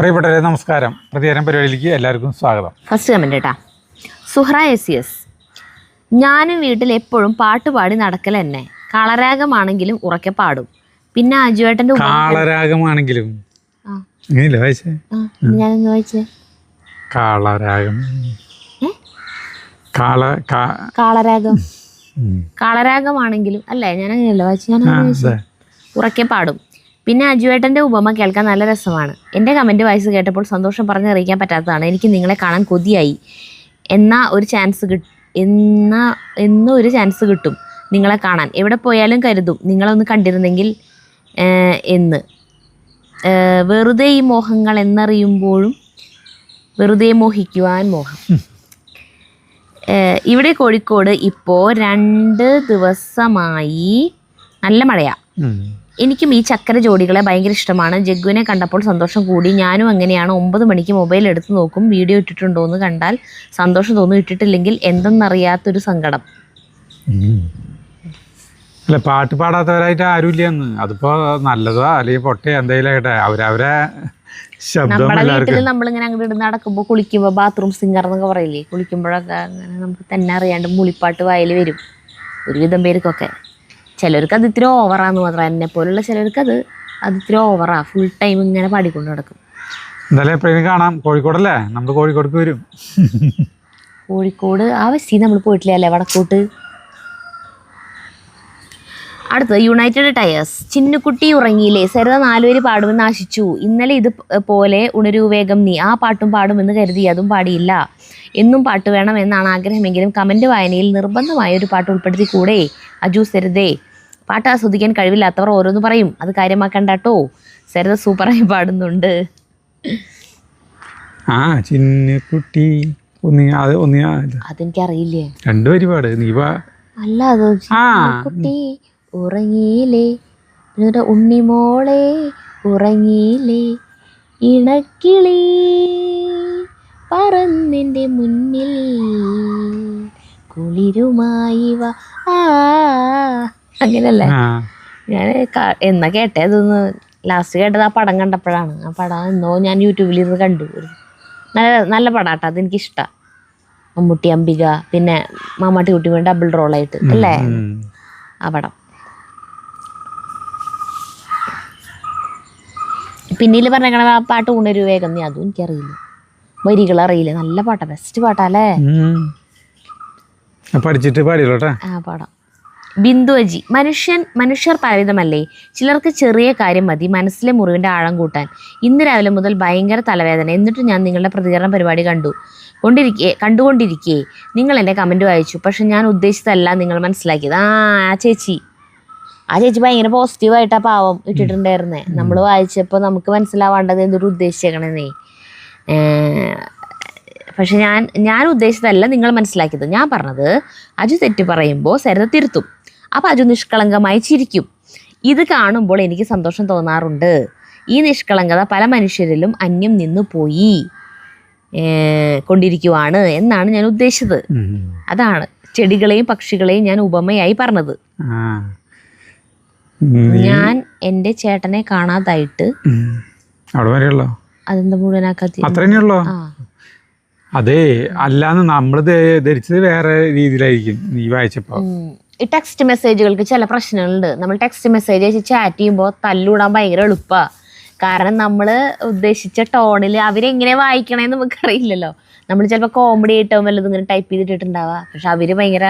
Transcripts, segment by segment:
പ്രിയപ്പെട്ടവരെ നമസ്കാരം. പ്രതികാരം പരിപാടിയിലേക്ക് എല്ലാവർക്കും സ്വാഗതം. ഫസ്റ്റ് കമന്റ് കേട്ടാ, സുഹ്റ SES. ഞാനും വീട്ടിൽ എപ്പോഴും പാട്ട് പാടി നടക്കൽ തന്നെ. കാളരാഗമാണെങ്കിലും ഉറക്കെ പാടും. പിന്നെ അജുവേട്ടന്റെ കാളരാഗമാണെങ്കിലും വായിച്ചേ ഞാനൊന്ന് വായിച്ചേ. കാളരാഗം കാളരാഗമാണെങ്കിലും അല്ലേ, ഞാൻ അങ്ങനെയല്ല വായിച്ചു. ഞാൻ ഉറക്കെ പാടും. പിന്നെ അജുവേട്ടൻ്റെ ഉപമ കേൾക്കാൻ നല്ല രസമാണ്. എൻ്റെ കമൻറ്റ് വായിച്ച് കേട്ടപ്പോൾ സന്തോഷം പറഞ്ഞറിയിക്കാൻ പറ്റാത്തതാണ്. എനിക്ക് നിങ്ങളെ കാണാൻ കൊതിയായി. ഒരു ചാൻസ് കിട്ടും നിങ്ങളെ കാണാൻ. എവിടെ പോയാലും കരുതും നിങ്ങളൊന്ന് കണ്ടിരുന്നെങ്കിൽ എന്ന്. വെറുതെ ഈ മോഹങ്ങൾ എന്നറിയുമ്പോഴും വെറുതെ മോഹിക്കുവാൻ മോഹം. ഇവിടെ കോഴിക്കോട് ഇപ്പോൾ 2 ദിവസമായി നല്ല മഴയാ. എനിക്കും ഈ ചക്കര ജോഡികളെ ഭയങ്കര ഇഷ്ടമാണ്. ജഗ്ഗുവിനെ കണ്ടപ്പോൾ സന്തോഷം കൂടി. ഞാനും അങ്ങനെയാണ്. 9 മണിക്ക് മൊബൈൽ എടുത്ത് നോക്കും. വീഡിയോ ഇട്ടിട്ടുണ്ടോ എന്ന് കണ്ടാൽ സന്തോഷം തോന്നും. ഇട്ടിട്ടില്ലെങ്കിൽ എന്തെന്നറിയാത്തൊരു സങ്കടം. അല്ല, പാട്ട് പാടാത്തവരായിട്ട് ആരുമില്ലെന്ന്. അതിപ്പോ നല്ലതോ അല്ലെങ്കിൽ പൊട്ടയോ എന്തെങ്കിലും ആയിട്ടെ അവരവരെ നമ്മുടെ വീട്ടിൽ നമ്മളിങ്ങനെ അങ്ങോട്ട് നടക്കുമ്പോൾ കുളിക്കുമ്പോൾ ബാത്റൂം സിംഗർ എന്നൊക്കെ പറയില്ലേ, കുളിക്കുമ്പോഴൊക്കെ അങ്ങനെ നമുക്ക് തന്നെ അറിയാണ്ട് മുളിപ്പാട്ട് വായിൽ വരും ഒരുവിധം പേർക്കൊക്കെ. ചിലർക്ക് അത് ഇത്തിരി ഓവറാന്ന് മാത്രം. എന്നെ പോലുള്ള ചിലർക്ക് അത് ഇത്തിരി ഓവറാ. ഫുൾ ടൈം ഇങ്ങനെ പാടിക്കൊണ്ട് നടക്കും. എന്തായാലും എപ്പോഴും കാണാം. കോഴിക്കോടല്ലേ, നമ്മൾ കോഴിക്കോടേക്ക് വരും. കോഴിക്കോട് ആ വശി നമ്മൾ പോയിട്ടില്ല അല്ലേ, വടക്കോട്ട്. അടുത്തത് യുണൈറ്റഡ് ടയേഴ്സ്. ചിന്നുകുട്ടി ഉറങ്ങിയില്ലേ? സരിത 4 പേര് പാടുമെന്ന് ആശിച്ചു. ഇന്നലെ ഇത് പോലെ ഉണരൂ വേഗം നീ. ആ പാട്ടും പാടുമെന്ന് കരുതി, അതും പാടിയില്ല. എന്നും പാട്ട് വേണം എന്നാണ് ആഗ്രഹമെങ്കിലും കമൻറ്റ് വായനയിൽ നിർബന്ധമായ ഒരു പാട്ട് ഉൾപ്പെടുത്തി കൂടെ അജു സരിതേ. പാട്ട് ആസ്വദിക്കാൻ കഴിവില്ലാത്തവർ ഓരോന്ന് പറയും, അത് കാര്യമാക്കണ്ട കേട്ടോ. സരിത സൂപ്പറായി പാടുന്നുണ്ട്. ചിന്നുകുട്ടി അതെനിക്കറിയില്ലേ. 2 വരി പാട് നീ. അല്ല, അത് കുട്ടി ഉറങ്ങിയില്ലേ, ഉണ്ണിമോളെ ഉറങ്ങിയില്ലേ, ഇണക്കിളി പറന്നെൻ്റെ മുന്നിൽ കുളിരുമായി വാ. അങ്ങനല്ലേ? ഞാൻ എന്നാ കേട്ടേ അതൊന്ന് ലാസ്റ്റ് കേട്ടത് ആ പടം കണ്ടപ്പോഴാണ്. ആ പടം എന്നോ ഞാൻ യൂട്യൂബിലിരുന്ന് കണ്ടു. നല്ല പടാട്ടോ, അതെനിക്കിഷ്ടമാണ്. മമ്മൂട്ടി, അംബിക, പിന്നെ മാമാട്ടി കുട്ടി വേണ്ടി ഡബിൾ റോളായിട്ട് അല്ലേ ആ പടം. പിന്നീട് പറഞ്ഞ ആ പാട്ട് ഉണരൂ വേഗം നീ, അതും എനിക്കറിയില്ല, വരികൾ അറിയില്ല. നല്ല പാട്ടാ, ബെസ്റ്റ് പാട്ടല്ലേ. പഠിച്ചിട്ട് പാടിയോട്ടെ ആ പാടാം. ബിന്ദു അജി. മനുഷ്യർ പലവിധമല്ലേ. ചിലർക്ക് ചെറിയ കാര്യം മതി മനസ്സിലെ മുറിവിൻ്റെ ആഴം കൂട്ടാൻ. ഇന്ന് രാവിലെ മുതൽ ഭയങ്കര തലവേദന. എന്നിട്ട് ഞാൻ നിങ്ങളുടെ പ്രതികരണ പരിപാടി കണ്ടുകൊണ്ടിരിക്കേ നിങ്ങൾ എൻ്റെ കമൻറ്റ് വായിച്ചു. പക്ഷെ ഞാൻ ഉദ്ദേശിച്ചതല്ല നിങ്ങൾ മനസ്സിലാക്കിയത്. ആ ചേച്ചി ഭയങ്കര പോസിറ്റീവായിട്ടാണ് പാവം ഇട്ടിട്ടുണ്ടായിരുന്നേ. നമ്മൾ വായിച്ചപ്പോൾ നമുക്ക് മനസ്സിലാവേണ്ടത് എന്തൊരു ഉദ്ദേശിച്ചേക്കണേ. പക്ഷെ ഞാൻ ഉദ്ദേശിച്ചതല്ല നിങ്ങൾ മനസ്സിലാക്കിയത്. ഞാൻ പറഞ്ഞത് അജു തെറ്റ് പറയുമ്പോൾ സരിത തിരുത്തും. അപ്പോൾ അജു നിഷ്കളങ്കമായി ചിരിക്കും. ഇത് കാണുമ്പോൾ എനിക്ക് സന്തോഷം തോന്നാറുണ്ട്. ഈ നിഷ്കളങ്കത പല മനുഷ്യരിലും അന്യം നിന്നു പോയി കൊണ്ടിരിക്കുവാണ് എന്നാണ് ഞാൻ ഉദ്ദേശിച്ചത്. അതാണ് ചെടികളെയും പക്ഷികളെയും ഞാൻ ഉപമയായി പറഞ്ഞത്. ഞാൻ എൻ്റെ ചേട്ടനെ കാണാതായിട്ട് അതെന്താ മുഴുവനാക്കാത്തി? അതെ, അല്ലാന്ന് നമ്മള് ധരിച്ചത് വേറെ രീതിയിലായിരിക്കും നീ വായിച്ചപ്പോ. ഈ ടെക്സ്റ്റ് മെസ്സേജുകൾക്ക് ചില പ്രശ്നങ്ങളുണ്ട്. നമ്മൾ ടെക്സ്റ്റ് മെസ്സേജ് അയച്ച് ചാറ്റ് ചെയ്യുമ്പോൾ തല്ലൂടാൻ ഭയങ്കര എളുപ്പമാണ്. കാരണം നമ്മൾ ഉദ്ദേശിച്ച ടോണിൽ അവരെങ്ങനെ വായിക്കണേന്ന് നമുക്കറിയില്ലല്ലോ. നമ്മൾ ചിലപ്പോൾ കോമഡി ആയിട്ടോ വല്ലതും ഇങ്ങനെ ടൈപ്പ് ചെയ്തിട്ടുണ്ടാവുക, പക്ഷെ അവര് ഭയങ്കര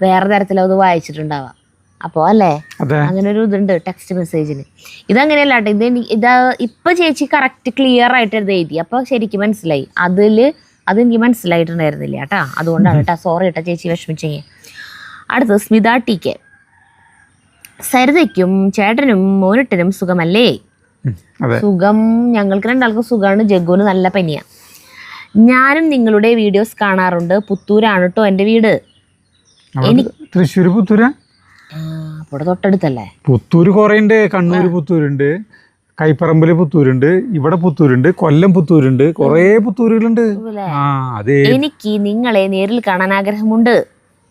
വേറെ തരത്തിലത് വായിച്ചിട്ടുണ്ടാവുക. അപ്പോൾ അല്ലേ, അങ്ങനെ ഒരു ഇതുണ്ട് ടെക്സ്റ്റ് മെസ്സേജിന്. ഇതങ്ങനെയല്ല കേട്ടോ. ഇതാ ഇപ്പം ചേച്ചി കറക്റ്റ് ക്ലിയർ ആയിട്ട് എഴുതി. അപ്പോൾ ശരിക്കും മനസ്സിലായി. അതെനിക്ക് മനസ്സിലായിട്ടുണ്ടായിരുന്നില്ല കേട്ടാ. അതുകൊണ്ടാണ് കേട്ടോ, സോറി കേട്ടോ ചേച്ചി വിഷമിച്ചെങ്കിൽ. അടുത്തത് സ്മിത TK. സരിതയ്ക്കും ചേട്ടനും മോനിട്ടനും സുഖമല്ലേ? സുഖം, ഞങ്ങൾക്ക് 2 ആൾക്കും സുഖമാണ്. ജഗ്ഗുവിന് നല്ല പനിയാണ്. ഞാനും നിങ്ങളുടെ വീഡിയോസ് കാണാറുണ്ട്. പുത്തൂരാണ് കേട്ടോ എൻ്റെ വീട്. തൃശ്ശൂർ പുത്തൂരാ? അപ്പോൾ തൊട്ടടുത്തല്ലേ. പുത്തൂര് കുറേ ഉണ്ട്. കണ്ണൂര് പുത്തൂരുണ്ട്, കൈപ്പറമ്പില് പുത്തൂരുണ്ട്, ഇവിടെ പുത്തൂരുണ്ട്, കൊല്ലം പുത്തൂരുണ്ട്, കുറേ പുത്തൂരുകളുണ്ട്. എനിക്ക് നിങ്ങളെ നേരിൽ കാണാൻ ആഗ്രഹമുണ്ട്.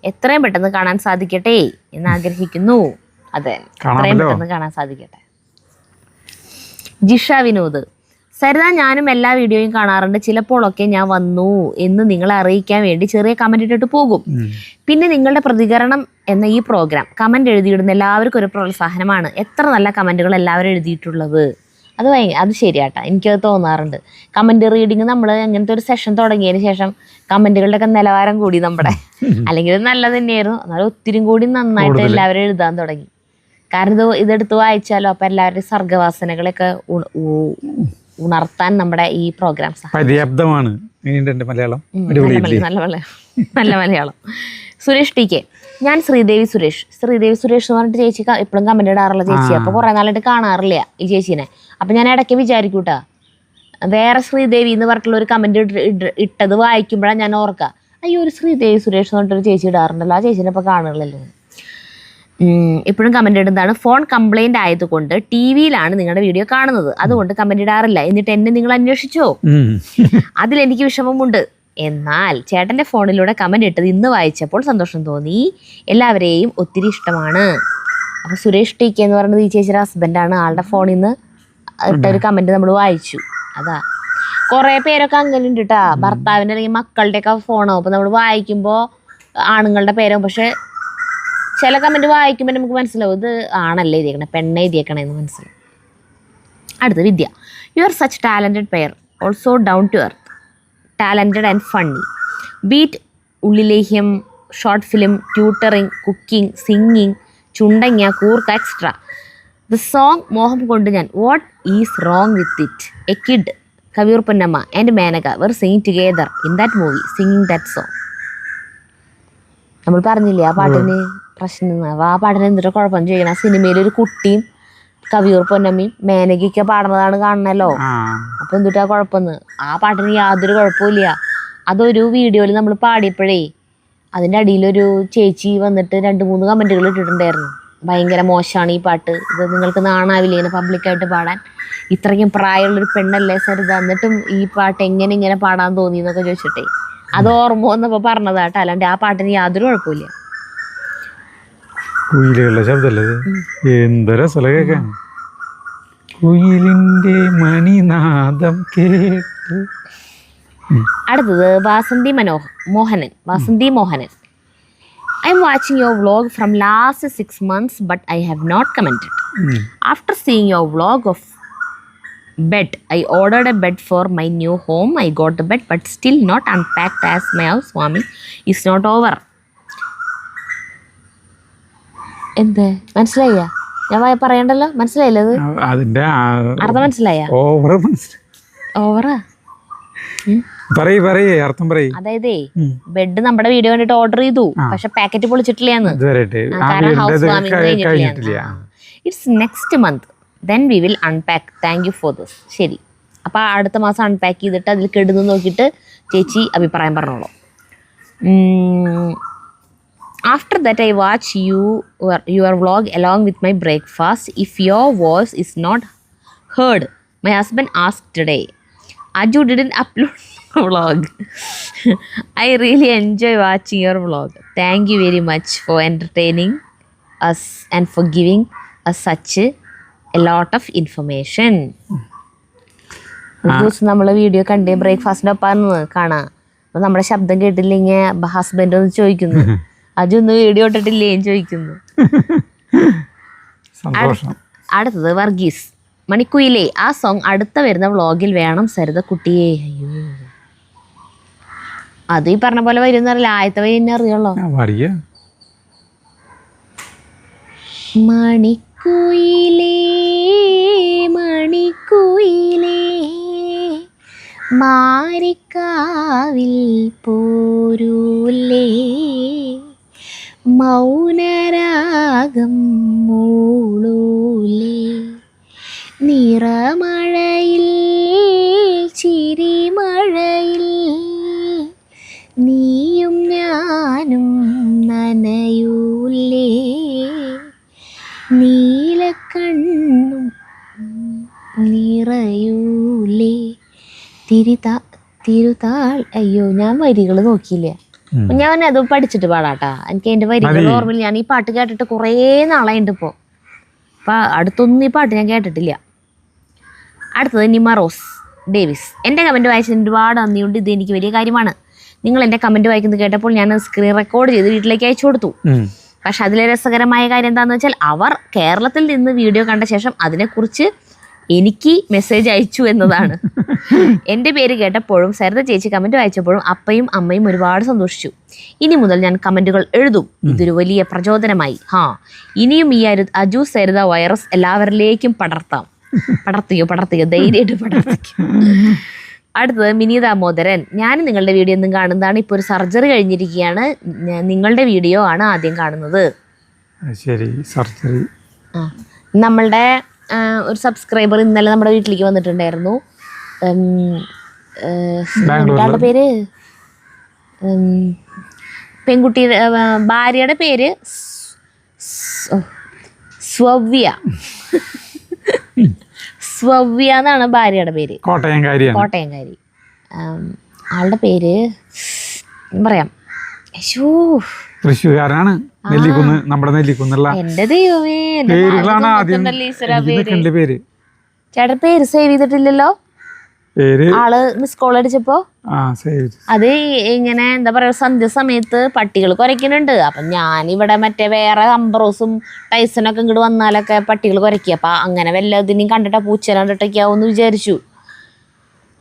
എത്രയും പെട്ടെന്ന് കാണാൻ സാധിക്കട്ടെ എന്ന് ആഗ്രഹിക്കുന്നു. അതെ, എത്രയും പെട്ടെന്ന് കാണാൻ സാധിക്കട്ടെ. ജിഷ വിനോദ്. സരിത, ഞാനും എല്ലാ വീഡിയോയും കാണാറുണ്ട്. ചിലപ്പോഴൊക്കെ ഞാൻ വന്നു എന്ന് നിങ്ങളെ അറിയിക്കാൻ വേണ്ടി ചെറിയ കമന്റ് ഇട്ടിട്ട് പോകും. പിന്നെ നിങ്ങളുടെ പ്രതികരണം എന്ന ഈ പ്രോഗ്രാം കമന്റ് എഴുതിയിടുന്ന എല്ലാവർക്കും ഒരു പ്രോത്സാഹനമാണ്. എത്ര നല്ല കമന്റുകൾ എല്ലാവരും എഴുതിയിട്ടുള്ളത്. അത് ശരിയാട്ടാ, എനിക്കത് തോന്നാറുണ്ട്. കമന്റ് റീഡിങ് നമ്മൾ അങ്ങനത്തെ ഒരു സെഷൻ തുടങ്ങിയതിന് ശേഷം കമന്റുകളുടെ ഒക്കെ നിലവാരം കൂടി നമ്മുടെ. അല്ലെങ്കിൽ നല്ലത് തന്നെയായിരുന്നു, എന്നാലും ഒത്തിരി കൂടി നന്നായിട്ട് എല്ലാവരും എഴുതാൻ തുടങ്ങി. കാരണം ഇതെടുത്ത് വായിച്ചാലോ അപ്പം എല്ലാവരുടെയും സർഗവാസനകളൊക്കെ ഉണർത്താൻ നമ്മുടെ ഈ പ്രോഗ്രാം പര്യാപ്തമാണ്. മലയാളം നല്ല മലയാളം. സുരേഷ് ടി കെ, ഞാൻ ശ്രീദേവി സുരേഷ് എന്ന് പറഞ്ഞിട്ട് ചേച്ചി എപ്പോഴും കമന്റ് ഇടാറുള്ള ചേച്ചി. അപ്പൊ കുറെ നാളായിട്ട് കാണാറില്ല ഈ ചേച്ചീനെ. അപ്പൊ ഞാൻ ഇടയ്ക്ക് വിചാരിക്കൂട്ടാ, വേറെ ശ്രീദേവി എന്ന് പറഞ്ഞിട്ടുള്ള ഒരു കമന്റ് ഇട്ടത് വായിക്കുമ്പോഴാണ് ഞാൻ ഓർക്കുക, അയ്യോ ഒരു ശ്രീദേവി സുരേഷ് എന്ന് പറഞ്ഞിട്ടൊരു ചേച്ചി ഇടാറുണ്ടല്ലോ, ആ ചേച്ചീനെ ഇപ്പൊ കാണുന്നില്ലല്ലോ. എപ്പോഴും കമന്റ് ഇടുന്നതാണ്. ഫോൺ കംപ്ലൈന്റ് ആയതുകൊണ്ട് ടി വിയിലാണ് നിങ്ങളുടെ വീഡിയോ കാണുന്നത്, അതുകൊണ്ട് കമന്റ് ഇടാറില്ല. എന്നിട്ട് എന്നെ നിങ്ങൾ അന്വേഷിച്ചോ? അതിലെനിക്ക് വിഷമമുണ്ട്. എന്നാൽ ചേട്ടന്റെ ഫോണിലൂടെ കമന്റ് ഇട്ടത് ഇന്ന് വായിച്ചപ്പോൾ സന്തോഷം തോന്നി. എല്ലാവരെയും ഒത്തിരി ഇഷ്ടമാണ്. അപ്പൊ സുരേഷ് ടി കെ എന്ന് പറയുന്നത് ഈ ചേച്ചിയുടെ ഹസ്ബൻഡാണ്. ആളുടെ ഫോണിൽ നിന്ന് ഇട്ട ഒരു കമന്റ് നമ്മൾ വായിച്ചു. അതാ കുറെ പേരൊക്കെ അങ്ങനെ ഉണ്ട് കേട്ടാ. ഭർത്താവിന്റെ അല്ലെങ്കിൽ മക്കളുടെ ഒക്കെ ഫോണാവും. അപ്പൊ നമ്മൾ വായിക്കുമ്പോ ആണുങ്ങളുടെ പേരാവും. പക്ഷെ ചില കമന്റ് വായിക്കുമ്പോൾ നമുക്ക് മനസ്സിലാവും ഇത് ആണല്ലേ എഴുതിയേക്കണേ, പെണ്ണ എഴുതിയേക്കണേന്ന് മനസ്സിലാവും. അടുത്ത Vidya, you are such talented pair, also down to earth, talented and funny. ബീറ്റ് ഉള്ളിലേഹ്യം, short film, tutoring, cooking, singing, ചുണ്ടങ്ങ, കൂർക്ക, എക്സ്ട്രാ. ദ സോങ് മോഹം കൊണ്ട് ഞാൻ, what is wrong with it, a kid, Kaviyoor Ponnamma and Menaka were singing together in that movie, singing that song. നമ്മൾ പറഞ്ഞില്ലേ ആ പാട്ടിന് പ്രശ്നം. ആ പാട്ടിന് എന്തിട്ട് കുഴപ്പമെന്ന് ചോദിക്കണം. ആ സിനിമയിൽ ഒരു കുട്ടിയും കവിയൂർ പൊന്നമ്മയും മേനകയൊക്കെ പാടുന്നതാണ് കാണണല്ലോ. അപ്പൊ എന്തിട്ടാ കുഴപ്പമെന്ന്? ആ പാട്ടിന് യാതൊരു കുഴപ്പമില്ല. അതൊരു വീഡിയോയിൽ നമ്മൾ പാടിയപ്പോഴേ അതിൻ്റെ അടിയിലൊരു ചേച്ചി വന്നിട്ട് 2-3 കമന്റുകൾ ഇട്ടിട്ടുണ്ടായിരുന്നു. ഭയങ്കര മോശമാണ് ഈ പാട്ട്, ഇത് നിങ്ങൾക്ക് നാണാവില്ലേ ഇങ്ങനെ പബ്ലിക്കായിട്ട് പാടാൻ, ഇത്രയ്ക്കും പ്രായമുള്ളൊരു പെണ്ണല്ലേ സരിത, എന്നിട്ടും ഈ പാട്ട് എങ്ങനെ പാടാൻ തോന്നി എന്നൊക്കെ ചോദിച്ചിട്ടേ അത് ഓർമ്മ വന്നപ്പോൾ പറഞ്ഞതാട്ടോ. അല്ലാണ്ട് ആ പാട്ടിന് യാതൊരു കുഴപ്പമില്ല. കുയിലുകളുടെ ശബ്ദമല്ലേ എന്തൊരു രസമുള്ള കേൾക്കാൻ. കുയിലിന്റെ മണിനാദം കേട്ട്. അടുത്തത് Vasanthi Mohanan. I am watching your vlog from last 6 months but I have not commented. After seeing your vlog of bed, I ordered a bed for my new home. I got the bed but still not unpacked as my housewarming is not over. എന്ത് മനസ്സിലായ? ഞാൻ പറയണ്ടല്ലോ, മനസ്സിലായില്ലേ? അതിന്റെ അർത്ഥം മനസ്സിലായ? ഓവറാ അർത്ഥം പറയ്. അതായത് ബെഡ് നമ്മുടെ വീഡിയോ കണ്ടിട്ട് ഓർഡർ ചെയ്തു, പക്ഷെ പാക്കറ്റ് പൊളിച്ചിട്ടില്ലാന്ന്. കാരണം ഹൗസ് വാമിംഗ് കഴിഞ്ഞിട്ടില്ല. It's next month, then we will unpack. Thank you for this. ശരി, അപ്പൊ അടുത്ത മാസം അൺപാക്ക് ചെയ്തിട്ട് അതിൽ കെടുന്ന് നോക്കിയിട്ട് ചേച്ചി അഭിപ്രായം പറഞ്ഞോളൂ. After that, I watch your vlog along with my breakfast. If your voice is not heard, my husband asked today, Aju didn't upload a vlog. I really enjoy watching your vlog. Thank you very much for entertaining us and for giving us such a lot of information. ഒരു ദിവസം നമ്മളെ video കണ്ടേ ബ്രേക്ക്ഫാസ്റ്റിൻ്റെ ഒപ്പം കാണാം. അപ്പോൾ നമ്മുടെ ശബ്ദം കേട്ടില്ലെങ്കിൽ husband ഒന്ന് ചോദിക്കുന്നു, അജൊന്ന് വീഡിയോ ഇട്ടിട്ടില്ലേ ചോദിക്കുന്നു. അടുത്തത് വർഗീസ് മണിക്കുയിലെ, ആ സോങ് അടുത്ത വരുന്ന വ്ളോഗിൽ വേണം സരിത കുട്ടിയെ. അയ്യോ, അത് ഈ പറഞ്ഞ പോലെ വരുന്നറിയില്ല, ആദ്യത്തെ വരി എന്നെ അറിയുള്ളൂ. മണിക്കുയിലേ മണിക്കുയിലേ മാരിക്കാവിൽ പോരൂലേ, മൗനരാഗം മൂളൂലേ, നിറമഴയിൽ ചിരിമഴയിൽ നീയും ഞാനും നനയൂലേ, നീലക്കണ്ണും നിറയൂലേ, തിരുതാൾ. അയ്യോ, ഞാൻ വരികൾ നോക്കിയില്ല. ഞാൻ അത് പഠിച്ചിട്ട് പാടാട്ടാ. എനിക്ക് അതിന്റെ വരികൾ ഓർമ്മയില്ല. ഞാൻ ഈ പാട്ട് കേട്ടിട്ട് കുറേ നാളായിട്ടുണ്ട് ഇപ്പോൾ. അപ്പം അടുത്തൊന്നും ഈ പാട്ട് ഞാൻ കേട്ടിട്ടില്ല. അടുത്തത് നിമ റോസ്. ഡേവിസ്. എൻ്റെ കമൻറ്റ് വായിച്ചതിന് ഒരുപാട് നന്ദിയുണ്ട്. ഇത് എനിക്ക് വലിയ കാര്യമാണ്. നിങ്ങൾ എൻ്റെ കമൻറ്റ് വായിക്കുന്നത് കേട്ടപ്പോൾ ഞാൻ സ്ക്രീൻ റെക്കോർഡ് ചെയ്ത് വീട്ടിലേക്ക് അയച്ചു കൊടുത്തു. പക്ഷെ അതിലെ രസകരമായ കാര്യം എന്താണെന്ന് വെച്ചാൽ അവർ കേരളത്തിൽ നിന്ന് വീഡിയോ കണ്ട ശേഷം അതിനെക്കുറിച്ച് എനിക്ക് മെസ്സേജ് അയച്ചു എന്നതാണ്. എൻ്റെ പേര് കേട്ടപ്പോഴും സരിത ചേച്ചി കമൻറ്റ് വായിച്ചപ്പോഴും അപ്പയും അമ്മയും ഒരുപാട് സന്തോഷിച്ചു. ഇനി മുതൽ ഞാൻ കമൻറ്റുകൾ എഴുതും. ഇതൊരു വലിയ പ്രചോദനമായി. ഇനിയും ഈ അജു സരിത വൈറസ് എല്ലാവരിലേക്കും പടർത്തിയോ ധൈര്യമായിട്ട് പടർത്തിക്കോ. അടുത്തത് മിനി ദാമോദരൻ. ഞാൻ നിങ്ങളുടെ വീഡിയോ ഒന്നും കാണുന്നതാണ്. ഇപ്പോൾ ഒരു സർജറി കഴിഞ്ഞിരിക്കുകയാണ്. നിങ്ങളുടെ വീഡിയോ ആണ് ആദ്യം കാണുന്നത്. ശരി, സർജറി. നമ്മളുടെ ഒരു സബ്സ്ക്രൈബർ ഇന്നലെ നമ്മുടെ വീട്ടിലേക്ക് വന്നിട്ടുണ്ടായിരുന്നു. ആളുടെ പേര് പെൺകുട്ടിയുടെ ഭാര്യയുടെ പേര് സ്വവ്യ എന്നാണ് ഭാര്യയുടെ പേര്. കോട്ടയംകാരി. ആളുടെ പേര് പറയാം. തൃശ്ശൂർകാരനാണ്. എന്റെ ദൈവമേ, ചേട്ടൻ പേര് സേവ് ചെയ്തിട്ടില്ലല്ലോ. ആള് മിസ് കോൾ അടിച്ചപ്പോ അത് ഇങ്ങനെ എന്താ പറയാ, സന്ധ്യ സമയത്ത് പട്ടികൾ കുരയ്ക്കുന്നുണ്ട്. അപ്പൊ ഞാനിവിടെ മറ്റേ വേറെ അംബ്രോസും ടൈസനൊക്കെ ഇങ്ങോട്ട് വന്നാലൊക്കെ പട്ടികൾ കുരയ്ക്കുക. അപ്പൊ അങ്ങനെ വല്ലതിനെയും കണ്ടിട്ടാ പൂച്ചനെ കണ്ടിട്ടൊക്കെയാവുമെന്ന് വിചാരിച്ചു.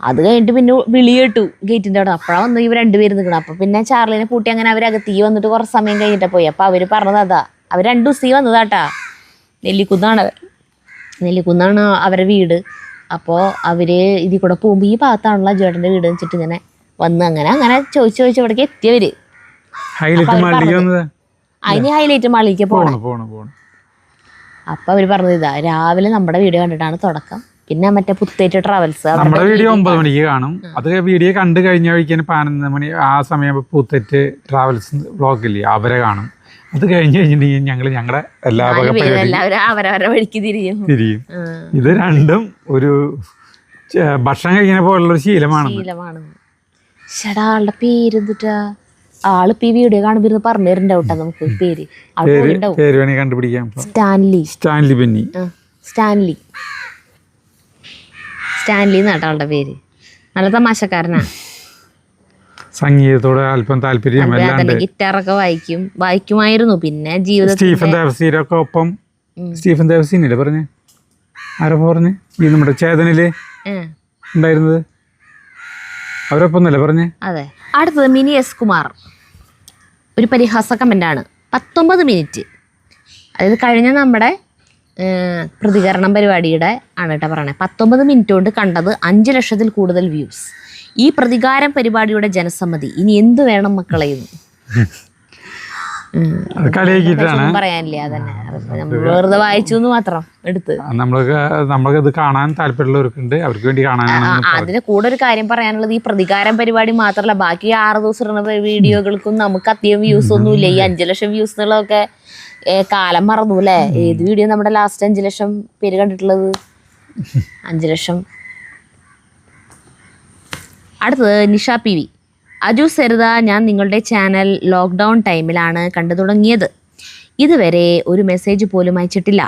അത് കഴിഞ്ഞിട്ട് പിന്നെ വിളി കേട്ടു ഗേറ്റിൻ്റെ അവിടെ. അപ്പോഴാണ് വന്നു ഇവർ രണ്ടുപേരും നിൽക്കണം. അപ്പൊ പിന്നെ ചാർലിനെ പൂട്ടി അങ്ങനെ അവരകത്തീ വന്നിട്ട് കുറച്ച് സമയം കഴിഞ്ഞിട്ടാ പോയി. അപ്പൊ അവര് പറഞ്ഞത് അതാ, അവർ 2 ദിവസം വന്നതാട്ടാ. നെല്ലിക്കുന്നാണ് അവരുടെ വീട്. അപ്പോൾ അവർ ഇതിൽ കൂടെ പോകുമ്പോൾ ഈ ഭാഗത്താണല്ലോ ജേട്ടൻ്റെ വീട് വെച്ചിട്ട് ഇങ്ങനെ വന്ന് അങ്ങനെ ചോദിച്ച് ഇവിടേക്ക് എത്തിയവര്. അതിന് ഹൈലൈറ്റ് മാളിലേക്ക് പോകണം. അപ്പം അവർ പറഞ്ഞത് ഇതാ, രാവിലെ നമ്മുടെ വീഡിയോ കണ്ടിട്ടാണ് തുടക്കം. പിന്നെ മറ്റേ പുത്തേറ്റ് ട്രാവൽസ് നമ്മുടെ വീഡിയോ 9 മണിക്ക് കാണും. അത് വീഡിയോ കണ്ടു കഴിഞ്ഞ വഴിക്കാൻ 11 മണി ആ സമയം പുത്തേറ്റ് ട്രാവൽസ് വ്ളോഗില്ലേ അവരെ കാണും. അത് കഴിഞ്ഞിട്ടുണ്ടെങ്കിൽ ഞങ്ങളുടെ എല്ലാവരും അവരവരുടെ വഴിക്ക് തിരിയും. ഇത് രണ്ടും ഒരു ഭക്ഷണം കഴിക്കുന്ന പോലുള്ളൊരു ശീലമാണ്. ആളുടെ പേര് എന്തിട്ടാ? ആളിപ്പോ ഈ വീഡിയോ കാണുമ്പോ പറഞ്ഞു തരുന്നുണ്ടാവട്ടെ നമുക്ക് പേര്. പേര് വേണമെങ്കിൽ കണ്ടുപിടിക്കാം. സ്റ്റാൻലി എന്നാട്ടോ ആളുടെ പേര്. നല്ല തമാശക്കാരനാ. സംഗീതത്തോട് അല്പം താല്പര്യം, ഗിറ്റാറൊക്കെ വായിക്കുമായിരുന്നു. പിന്നെ ജീവിതത്തിൽ സ്റ്റീഫൻ ദേവസീനൊക്കെ ഒപ്പം. സ്റ്റീഫൻ ദേവസീനല്ലേ പറഞ്ഞേ? ആരോ പറഞ്ഞേ? ഈ നമ്മുടെ ചേതനില് ഉണ്ടായിരുന്നത് അവരൊപ്പം എന്നല്ലേ പറഞ്ഞേ? അതെ. അടുത്തത് മിനി എസ് കുമാർ. ഒരു പരിഹാസ കമൻ്റാണ്. 19 മിനിറ്റ്, അതായത് കഴിഞ്ഞ നമ്മുടെ പ്രതികരണം പരിപാടിയുടെ ആണ് കേട്ടോ പറയണേ. 19 മിനിറ്റ് കൊണ്ട് കണ്ടത് 5 ലക്ഷത്തിൽ കൂടുതൽ വ്യൂസ്. ഈ പ്രതികാരം പരിപാടിയുടെ ജനസമ്മതി ഇനി എന്ത് വേണം മക്കളെ? പറയാനില്ലേ, അതന്നെ വെറുതെ വായിച്ചു എന്ന് മാത്രം എടുത്ത്. നമ്മൾക്ക് കാണാൻ താല്പര്യമുള്ളവർക്കുണ്ട്, അവർക്ക് വേണ്ടി കാണാനാണ്. അതിന് കൂടെ ഒരു കാര്യം പറയാനുള്ളത്, ഈ പ്രതികാരം പരിപാടി മാത്രമല്ല, ബാക്കി 6 ദിവസം ഇടുന്ന വീഡിയോകൾക്കും നമുക്ക് അധികം വ്യൂസ് ഒന്നുമില്ല. ഈ 5 ലക്ഷം വ്യൂസ് എന്നുള്ളതൊക്കെ കാലം മറന്നു അല്ലേ? ഏത് വീഡിയോ നമ്മുടെ ലാസ്റ്റ് 5 ലക്ഷം പേര് കണ്ടിട്ടുള്ളത്? 5 ലക്ഷം. അടുത്തത് നിഷ പി വി. അജു സരിത, ഞാൻ നിങ്ങളുടെ ചാനൽ ലോക്ക്ഡൗൺ ടൈമിലാണ് കണ്ടു തുടങ്ങിയത്. ഇതുവരെ ഒരു മെസ്സേജ് പോലും അയച്ചിട്ടില്ല.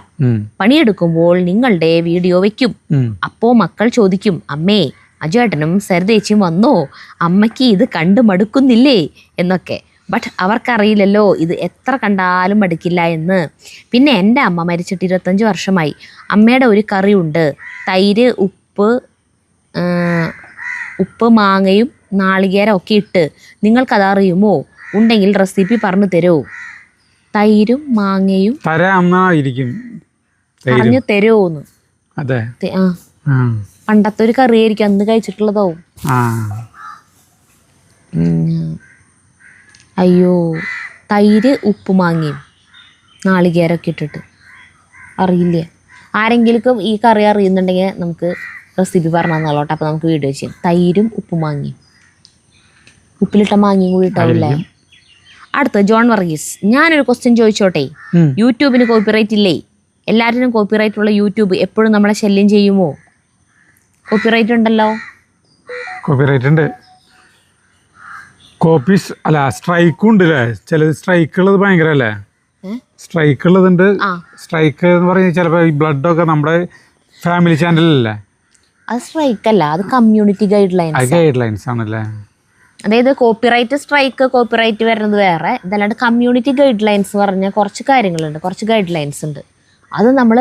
പണിയെടുക്കുമ്പോൾ നിങ്ങളുടെ വീഡിയോ വെക്കും. അപ്പോ മക്കൾ ചോദിക്കും, അമ്മേ അജുവേട്ടനും സരിതേച്ചിയും വന്നോ, അമ്മയ്ക്ക് ഇത് കണ്ടു മടുക്കുന്നില്ലേ എന്നൊക്കെ. ബട്ട് അവർക്കറിയില്ലല്ലോ ഇത് എത്ര കണ്ടാലും മടുക്കില്ല എന്ന്. പിന്നെ എൻ്റെ അമ്മ മരിച്ചിട്ട് 25 വർഷമായി. അമ്മയുടെ ഒരു കറിയുണ്ട്, തൈര്, ഉപ്പ് മാങ്ങയും നാളികേരം ഒക്കെ ഇട്ട്. നിങ്ങൾക്കതറിയുമോ? ഉണ്ടെങ്കിൽ റെസിപ്പി പറഞ്ഞു തരുമോ? തൈരും മാങ്ങയും പറഞ്ഞു തരുമോന്ന്. പണ്ടത്തെ ഒരു കറിയായിരിക്കും, അന്ന് കഴിച്ചിട്ടുള്ളതാവും. അയ്യോ, തൈര്, ഉപ്പ് മാങ്ങയും നാളികേരമൊക്കെ ഇട്ടിട്ട് അറിയില്ലേ? ആരെങ്കിലും ഈ കറി അറിയുന്നുണ്ടെങ്കിൽ നമുക്ക് റെസിപ്പി പറഞ്ഞു തന്നോട്ടെ. അപ്പോൾ നമുക്ക് വീഡിയോ ചെയ്യാം. തൈരും ഉപ്പ് മാങ്ങയും, ഉപ്പിലിട്ട മാങ്ങയും കൂടി ഇട്ടാവില്ലേ? അടുത്ത ജോൺ വർഗീസ്. ഞാനൊരു ക്വസ്റ്റ്യൻ ചോദിച്ചോട്ടെ? യൂട്യൂബിന് കോപ്പിറൈറ്റ് ഇല്ലേ? എല്ലാവരും കോപ്പിറൈറ്റ് ഉള്ള യൂട്യൂബ് എപ്പോഴും നമ്മളെ ശല്യം ചെയ്യുമോ? കോപ്പിറൈറ്റ് ഉണ്ടല്ലോ. കോപ്പിറൈറ്റ് ഉണ്ട്, കോപ്പീസ് അല്ല, സ്ട്രൈക്കും ഉണ്ട് അല്ലേ? ചില സ്ട്രൈക്ക് ഉള്ളത് ഭയങ്കര അല്ലേ? സ്ട്രൈക്ക് ഉള്ളതുണ്ട്. സ്ട്രൈക്ക് എന്ന് പറഞ്ഞാൽ ചിലപ്പോൾ ഈ ബ്ലഡൊക്കെ നമ്മുടെ ഫാമിലി ചാനലല്ലേ, അത് സ്ട്രൈക്ക് അല്ല, അത് community guide lines. Guide lines ആണല്ലേ. അതായത് കോപ്പിറൈറ്റ് സ്ട്രൈക്ക്, കോപ്പിറൈറ്റ് വരുന്നത് വേറെ. ഇതല്ലാണ്ട് കമ്മ്യൂണിറ്റി ഗൈഡ് ലൈൻസ് പറഞ്ഞ കുറച്ച് കാര്യങ്ങളുണ്ട്, കുറച്ച് ഗൈഡ് ലൈൻസ് ഉണ്ട്. അത് നമ്മൾ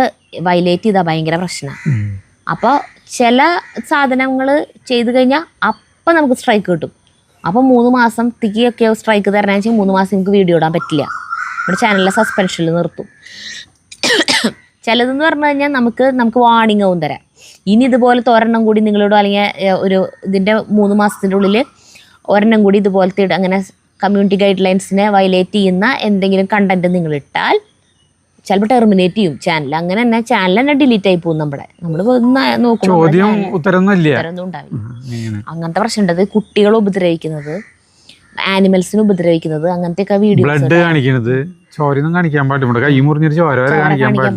വയലേറ്റ് ചെയ്താൽ ഭയങ്കര പ്രശ്നമാണ്. അപ്പോൾ ചില സാധനങ്ങൾ ചെയ്ത് കഴിഞ്ഞാൽ അപ്പം നമുക്ക് സ്ട്രൈക്ക് കിട്ടും. അപ്പോൾ 3 മാസത്തേക്കൊക്കെ സ്ട്രൈക്ക് തരണമെന്ന് വെച്ചാൽ 3 മാസം നമുക്ക് വീഡിയോ ഇടാൻ പറ്റില്ല, നമ്മുടെ ചാനലിലെ സസ്പെൻഷനിൽ നിർത്തും. ചിലതെന്ന് പറഞ്ഞു കഴിഞ്ഞാൽ നമുക്ക് വാർണിംഗ് ആവും തരാം. ഇനി ഇതുപോലത്തെ ഒരെണ്ണം കൂടി നിങ്ങളോട്, അല്ലെങ്കിൽ ഒരു ഇതിൻ്റെ 3 മാസത്തിൻ്റെ ഉള്ളിൽ ഒരെണ്ണം കൂടി ഇതുപോലത്തെ അങ്ങനെ കമ്മ്യൂണിറ്റി ഗൈഡ് ലൈൻസിനെ വയലേറ്റ് ചെയ്യുന്ന എന്തെങ്കിലും കണ്ടന്റ് നിങ്ങൾ ഇട്ടാൽ ചിലപ്പോൾ ടെർമിനേറ്റ് ചെയ്യും ചാനൽ. അങ്ങനെ തന്നെ ചാനൽ തന്നെ ഡിലീറ്റ് ആയി പോകും. നമ്മൾ നോക്കുമ്പോൾ ഉത്തരമൊന്നും ഉണ്ടാവില്ല. അങ്ങനത്തെ പ്രശ്നമുണ്ട്. അത് കുട്ടികളെ ഉപദ്രവിക്കുന്നത്, ആനിമൽസിനെ ഉപദ്രവിക്കുന്നത്, അങ്ങനത്തെ വീഡിയോസ് കാണിക്കാൻ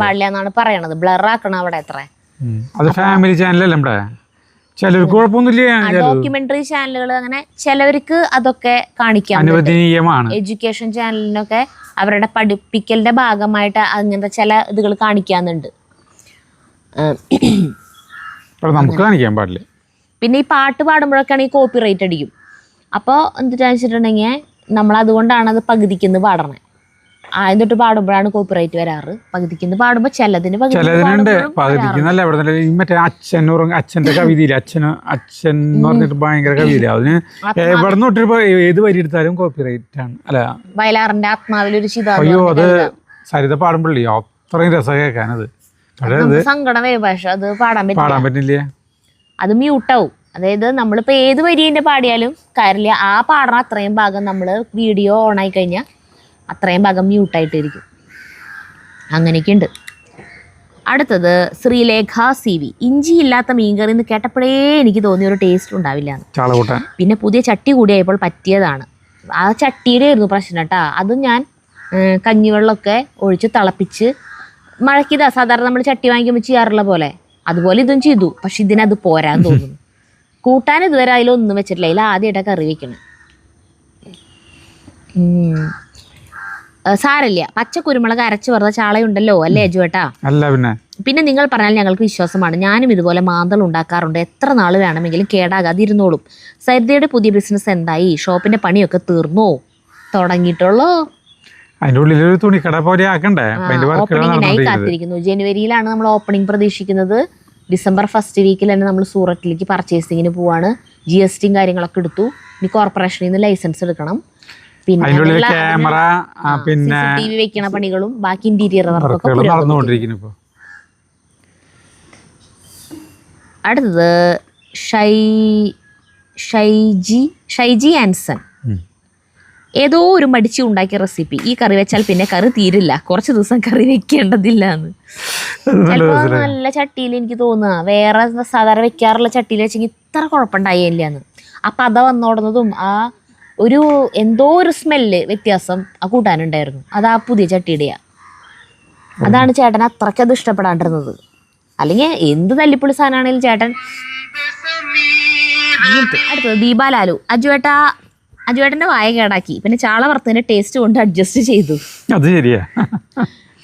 പാടില്ല എന്നാണ് പറയണത്. ബ്ലർ ആക്കണം അവിടെ എത്ര. ഫാമിലി ചാനലല്ലേ, ചിലർക്ക് കുഴപ്പമൊന്നുമില്ല. ഡോക്യുമെന്ററി ചാനലുകൾ അങ്ങനെ ചിലവർക്ക് അതൊക്കെ കാണിക്കാം. എഡ്യൂക്കേഷൻ ചാനലിനൊക്കെ അവരുടെ പഠിപ്പിക്കലിന്റെ ഭാഗമായിട്ട് അങ്ങനത്തെ ചില ഇതുകൾ കാണിക്കാന്നുണ്ട്. നമുക്ക് കാണിക്കാൻ പാടില്ല. പിന്നെ ഈ പാട്ട് പാടുമ്പോഴൊക്കെയാണ് ഈ കോപ്പി റൈറ്റ് അടിക്കും. അപ്പോൾ എന്താ വെച്ചിട്ടുണ്ടെങ്കിൽ നമ്മൾ അതുകൊണ്ടാണ് അത് പകുതിക്കുന്ന് പാടണേ. ആദ്യം തൊട്ട് പാടുമ്പോഴാണ് കോപ്പി റൈറ്റ് വരാറ്. പകുതിക്കുന്ന് പാടുമ്പോൾ ചിലതിനുണ്ട്. പകുതിക്കുന്നല്ല, മറ്റേ അച്ഛന്റെ കവിതയില്ല, അച്ഛൻ എന്ന് പറഞ്ഞിട്ട് ഭയങ്കര കവിതയില്ല. അതിന് എവിടെ തൊട്ട് ഏത് വരി എടുത്താലും കോപ്പി റൈറ്റ് ആണ്. അല്ല, വയലാറിന്റെ ആത്മാവിലൊരു അയ്യോ, അത് സരിത പാടുമ്പോഴേ അത്രയും രസം കേൾക്കാനത്. സങ്കടം വരും, പക്ഷെ അത് പാടാൻ പറ്റില്ല. അത് മ്യൂട്ടാവും. അതായത് നമ്മളിപ്പോൾ ഏത് വരിൻ്റെ പാടിയാലും കാര്യമില്ല, ആ പാടണ അത്രയും ഭാഗം നമ്മൾ വീഡിയോ ഓണായി കഴിഞ്ഞാൽ അത്രയും ഭാഗം മ്യൂട്ടായിട്ടിരിക്കും. അങ്ങനെയൊക്കെ ഉണ്ട്. അടുത്തത് ശ്രീലേഖ CV. ഇഞ്ചി ഇല്ലാത്ത മീൻകറി എന്ന് കേട്ടപ്പോഴേ എനിക്ക് തോന്നിയ ഒരു ടേസ്റ്റ് ഉണ്ടാവില്ല. പിന്നെ പുതിയ ചട്ടി കൂടിയായപ്പോൾ പറ്റിയതാണ്. ആ ചട്ടിയുടെ ആയിരുന്നു പ്രശ്നം കേട്ടോ. അതും ഞാൻ കഞ്ഞിവെള്ളമൊക്കെ ഒഴിച്ച് തിളപ്പിച്ച് മഴക്കിതാ സാധാരണ നമ്മൾ ചട്ടി വാങ്ങിക്കുമ്പോൾ ചെയ്യാറുള്ള പോലെ അതുപോലെ ഇതും ചെയ്തു. പക്ഷെ ഇതിനത് പോരാൻ തോന്നുന്നു. കൂട്ടാൻ ഇതുവരെ അതിലൊന്നും വെച്ചിട്ടില്ല. അതിൽ ആദ്യമായിട്ടാണ് കറി വെക്കണം. സാരല്ല, പച്ച കുരുമുളക് അരച്ച് വെറുതെ ചാളയുണ്ടല്ലോ അല്ലേ അജുവേട്ടാ? പിന്നെ നിങ്ങൾ പറഞ്ഞാൽ ഞങ്ങൾക്ക് വിശ്വാസമാണ്. ഞാനും ഇതുപോലെ മാന്തൾ ഉണ്ടാക്കാറുണ്ട്. എത്ര നാൾ വേണമെങ്കിലും കേടാകാതിരുന്നോളും. സരിതയുടെ പുതിയ ബിസിനസ് എന്തായി? ഷോപ്പിന്റെ പണിയൊക്കെ തീർന്നോ? തുടങ്ങിയിട്ടുള്ളോ? ഓപ്പണിങ്ങിനായി കാത്തിരിക്കുന്നു. ജനുവരിയിലാണ് നമ്മൾ ഓപ്പണിംഗ് പ്രതീക്ഷിക്കുന്നത്. ഡിസംബർ 1st വീക്കിൽ തന്നെ നമ്മൾ സൂററ്റിലേക്ക് പർച്ചേസിങ്ങിന് പോവാണ്. GST കാര്യങ്ങളൊക്കെ എടുത്തു. ഇനി കോർപ്പറേഷനിൽ നിന്ന് ലൈസൻസ് എടുക്കണം. പിന്നെ CCTV വെക്കണ പണികളും ബാക്കി ഇന്റീരിയർ വർക്കൊക്കെ നടന്നുകൊണ്ടിരിക്കുന്നു. അടുത്തത് ഷൈജി ആൻസൺ. ഏതോ ഒരു മടിച്ചു ഉണ്ടാക്കിയ റെസിപ്പി. ഈ കറി വെച്ചാൽ പിന്നെ കറി തീരില്ല, കുറച്ച് ദിവസം കറി വെക്കേണ്ടതില്ല എന്ന്. ചിലപ്പോൾ നല്ല ചട്ടിയിൽ എനിക്ക് തോന്നുക വേറെ സാധാരണ വെക്കാറുള്ള ചട്ടിയിൽ വെച്ചെങ്കിൽ ഇത്ര കുഴപ്പമുണ്ടായില്ല എന്ന്. ആ പത വന്നോടുന്നതും ആ ഒരു എന്തോ ഒരു സ്മെല്ല് വ്യത്യാസം ആ കൂട്ടാനുണ്ടായിരുന്നു. അത് ആ പുതിയ ചട്ടിയുടെയാ. അതാണ് ചേട്ടൻ അത്രയ്ക്ക് അത് ഇഷ്ടപ്പെടാണ്ടിരുന്നത്. അല്ലെങ്കിൽ എന്ത് തല്ലിപ്പൊളി സാധനമാണെങ്കിലും ചേട്ടൻ. അടുത്തത് ദീപാലാലു. അജുവേട്ടൻ്റെ വായ കേടാക്കി, പിന്നെ ചാള വറുത്തതിന്റെ ടേസ്റ്റ് കൊണ്ട് അഡ്ജസ്റ്റ് ചെയ്തു. അത് ശരിയാ.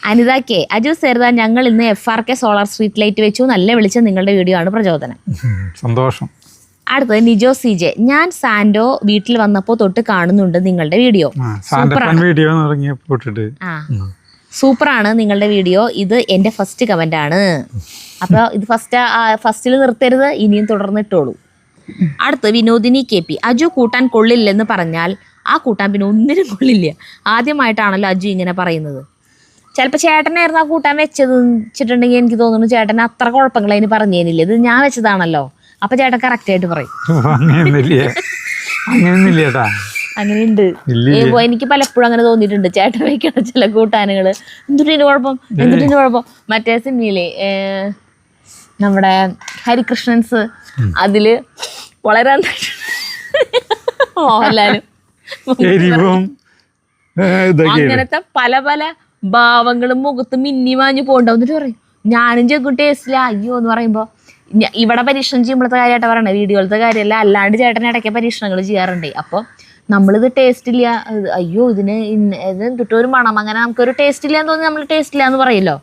അനിത കെ. അജു സേർദ, ഞങ്ങൾ ഇന്ന് FRK സോളാർ സ്ട്രീറ്റ് ലൈറ്റ് വെച്ചു. നല്ല വെളിച്ചം, നിങ്ങളുടെ വീഡിയോ ആണ് പ്രചോദനം. സന്തോഷം. അടുത്തത് നിജോ CJ. ഞാൻ സാൻഡോ വീട്ടിൽ വന്നപ്പോൾ തൊട്ട് കാണുന്നുണ്ട് നിങ്ങളുടെ വീഡിയോ. സൂപ്പറാണ് നിങ്ങളുടെ വീഡിയോ. ഇത് എൻ്റെ ഫസ്റ്റ് കമന്റ് ആണ്. അപ്പോൾ ഇത് ഫസ്റ്റിൽ നിർത്തരുത്, ഇനിയും തുടർന്നിട്ടോളൂ. അടുത്ത് വിനോദിനി KP. അജു കൂട്ടാൻ കൊള്ളില്ലെന്ന് പറഞ്ഞാൽ ആ കൂട്ടാൻ പിന്നെ ഒന്നിനും കൊള്ളില്ല. ആദ്യമായിട്ടാണല്ലോ അജു ഇങ്ങനെ പറയുന്നത്. ചിലപ്പോൾ ചേട്ടനായിരുന്നു ആ കൂട്ടാൻ വെച്ചിട്ടുണ്ടെങ്കിൽ എനിക്ക് തോന്നുന്നു ചേട്ടൻ അത്ര കുഴപ്പങ്ങൾ അതിന് പറഞ്ഞേനില്ല. ഇത് ഞാൻ വെച്ചതാണല്ലോ, അപ്പൊ ചേട്ടൻ കറക്റ്റ് ആയിട്ട് പറയും. അങ്ങനെയുണ്ട്. എനിക്ക് പലപ്പോഴും അങ്ങനെ തോന്നിയിട്ടുണ്ട്. ചേട്ടൻ വെക്കണ ചില കൂട്ടാനുകൾ എന്തിനു കുഴപ്പം. മറ്റേ സിനിമയിലെ നമ്മുടെ ഹരികൃഷ്ണൻസ്, അതില് വളരെ മോഹൻലാലും അങ്ങനത്തെ പല പല ഭാവങ്ങളും മുഖത്ത് മിന്നി മാഞ്ഞു പോകണ്ടാവും. എന്നിട്ട് പറയും ഞാനും ചെക്കും ടേസ്റ്റില്ല അയ്യോ എന്ന് പറയുമ്പോ ഇവിടെ പരീക്ഷണം ചെയ്യുമ്പോഴത്തെ കാര്യമായിട്ട് പറയണേ, വീഡിയോയിലത്തെ കാര്യമല്ല. അല്ലാണ്ട് ചേട്ടൻ ഇടയ്ക്ക് പരീക്ഷണങ്ങൾ ചെയ്യാറുണ്ട്. അപ്പോൾ നമ്മളിത് ടേസ്റ്റ് ഇല്ല, അയ്യോ ഇതിന് ഇത് എന്തിട്ടൊരു മണം, അങ്ങനെ നമുക്കൊരു ടേസ്റ്റ് ഇല്ല എന്ന് തോന്നി നമ്മൾ ടേസ്റ്റ് ഇല്ല എന്ന് പറയല്ലോ.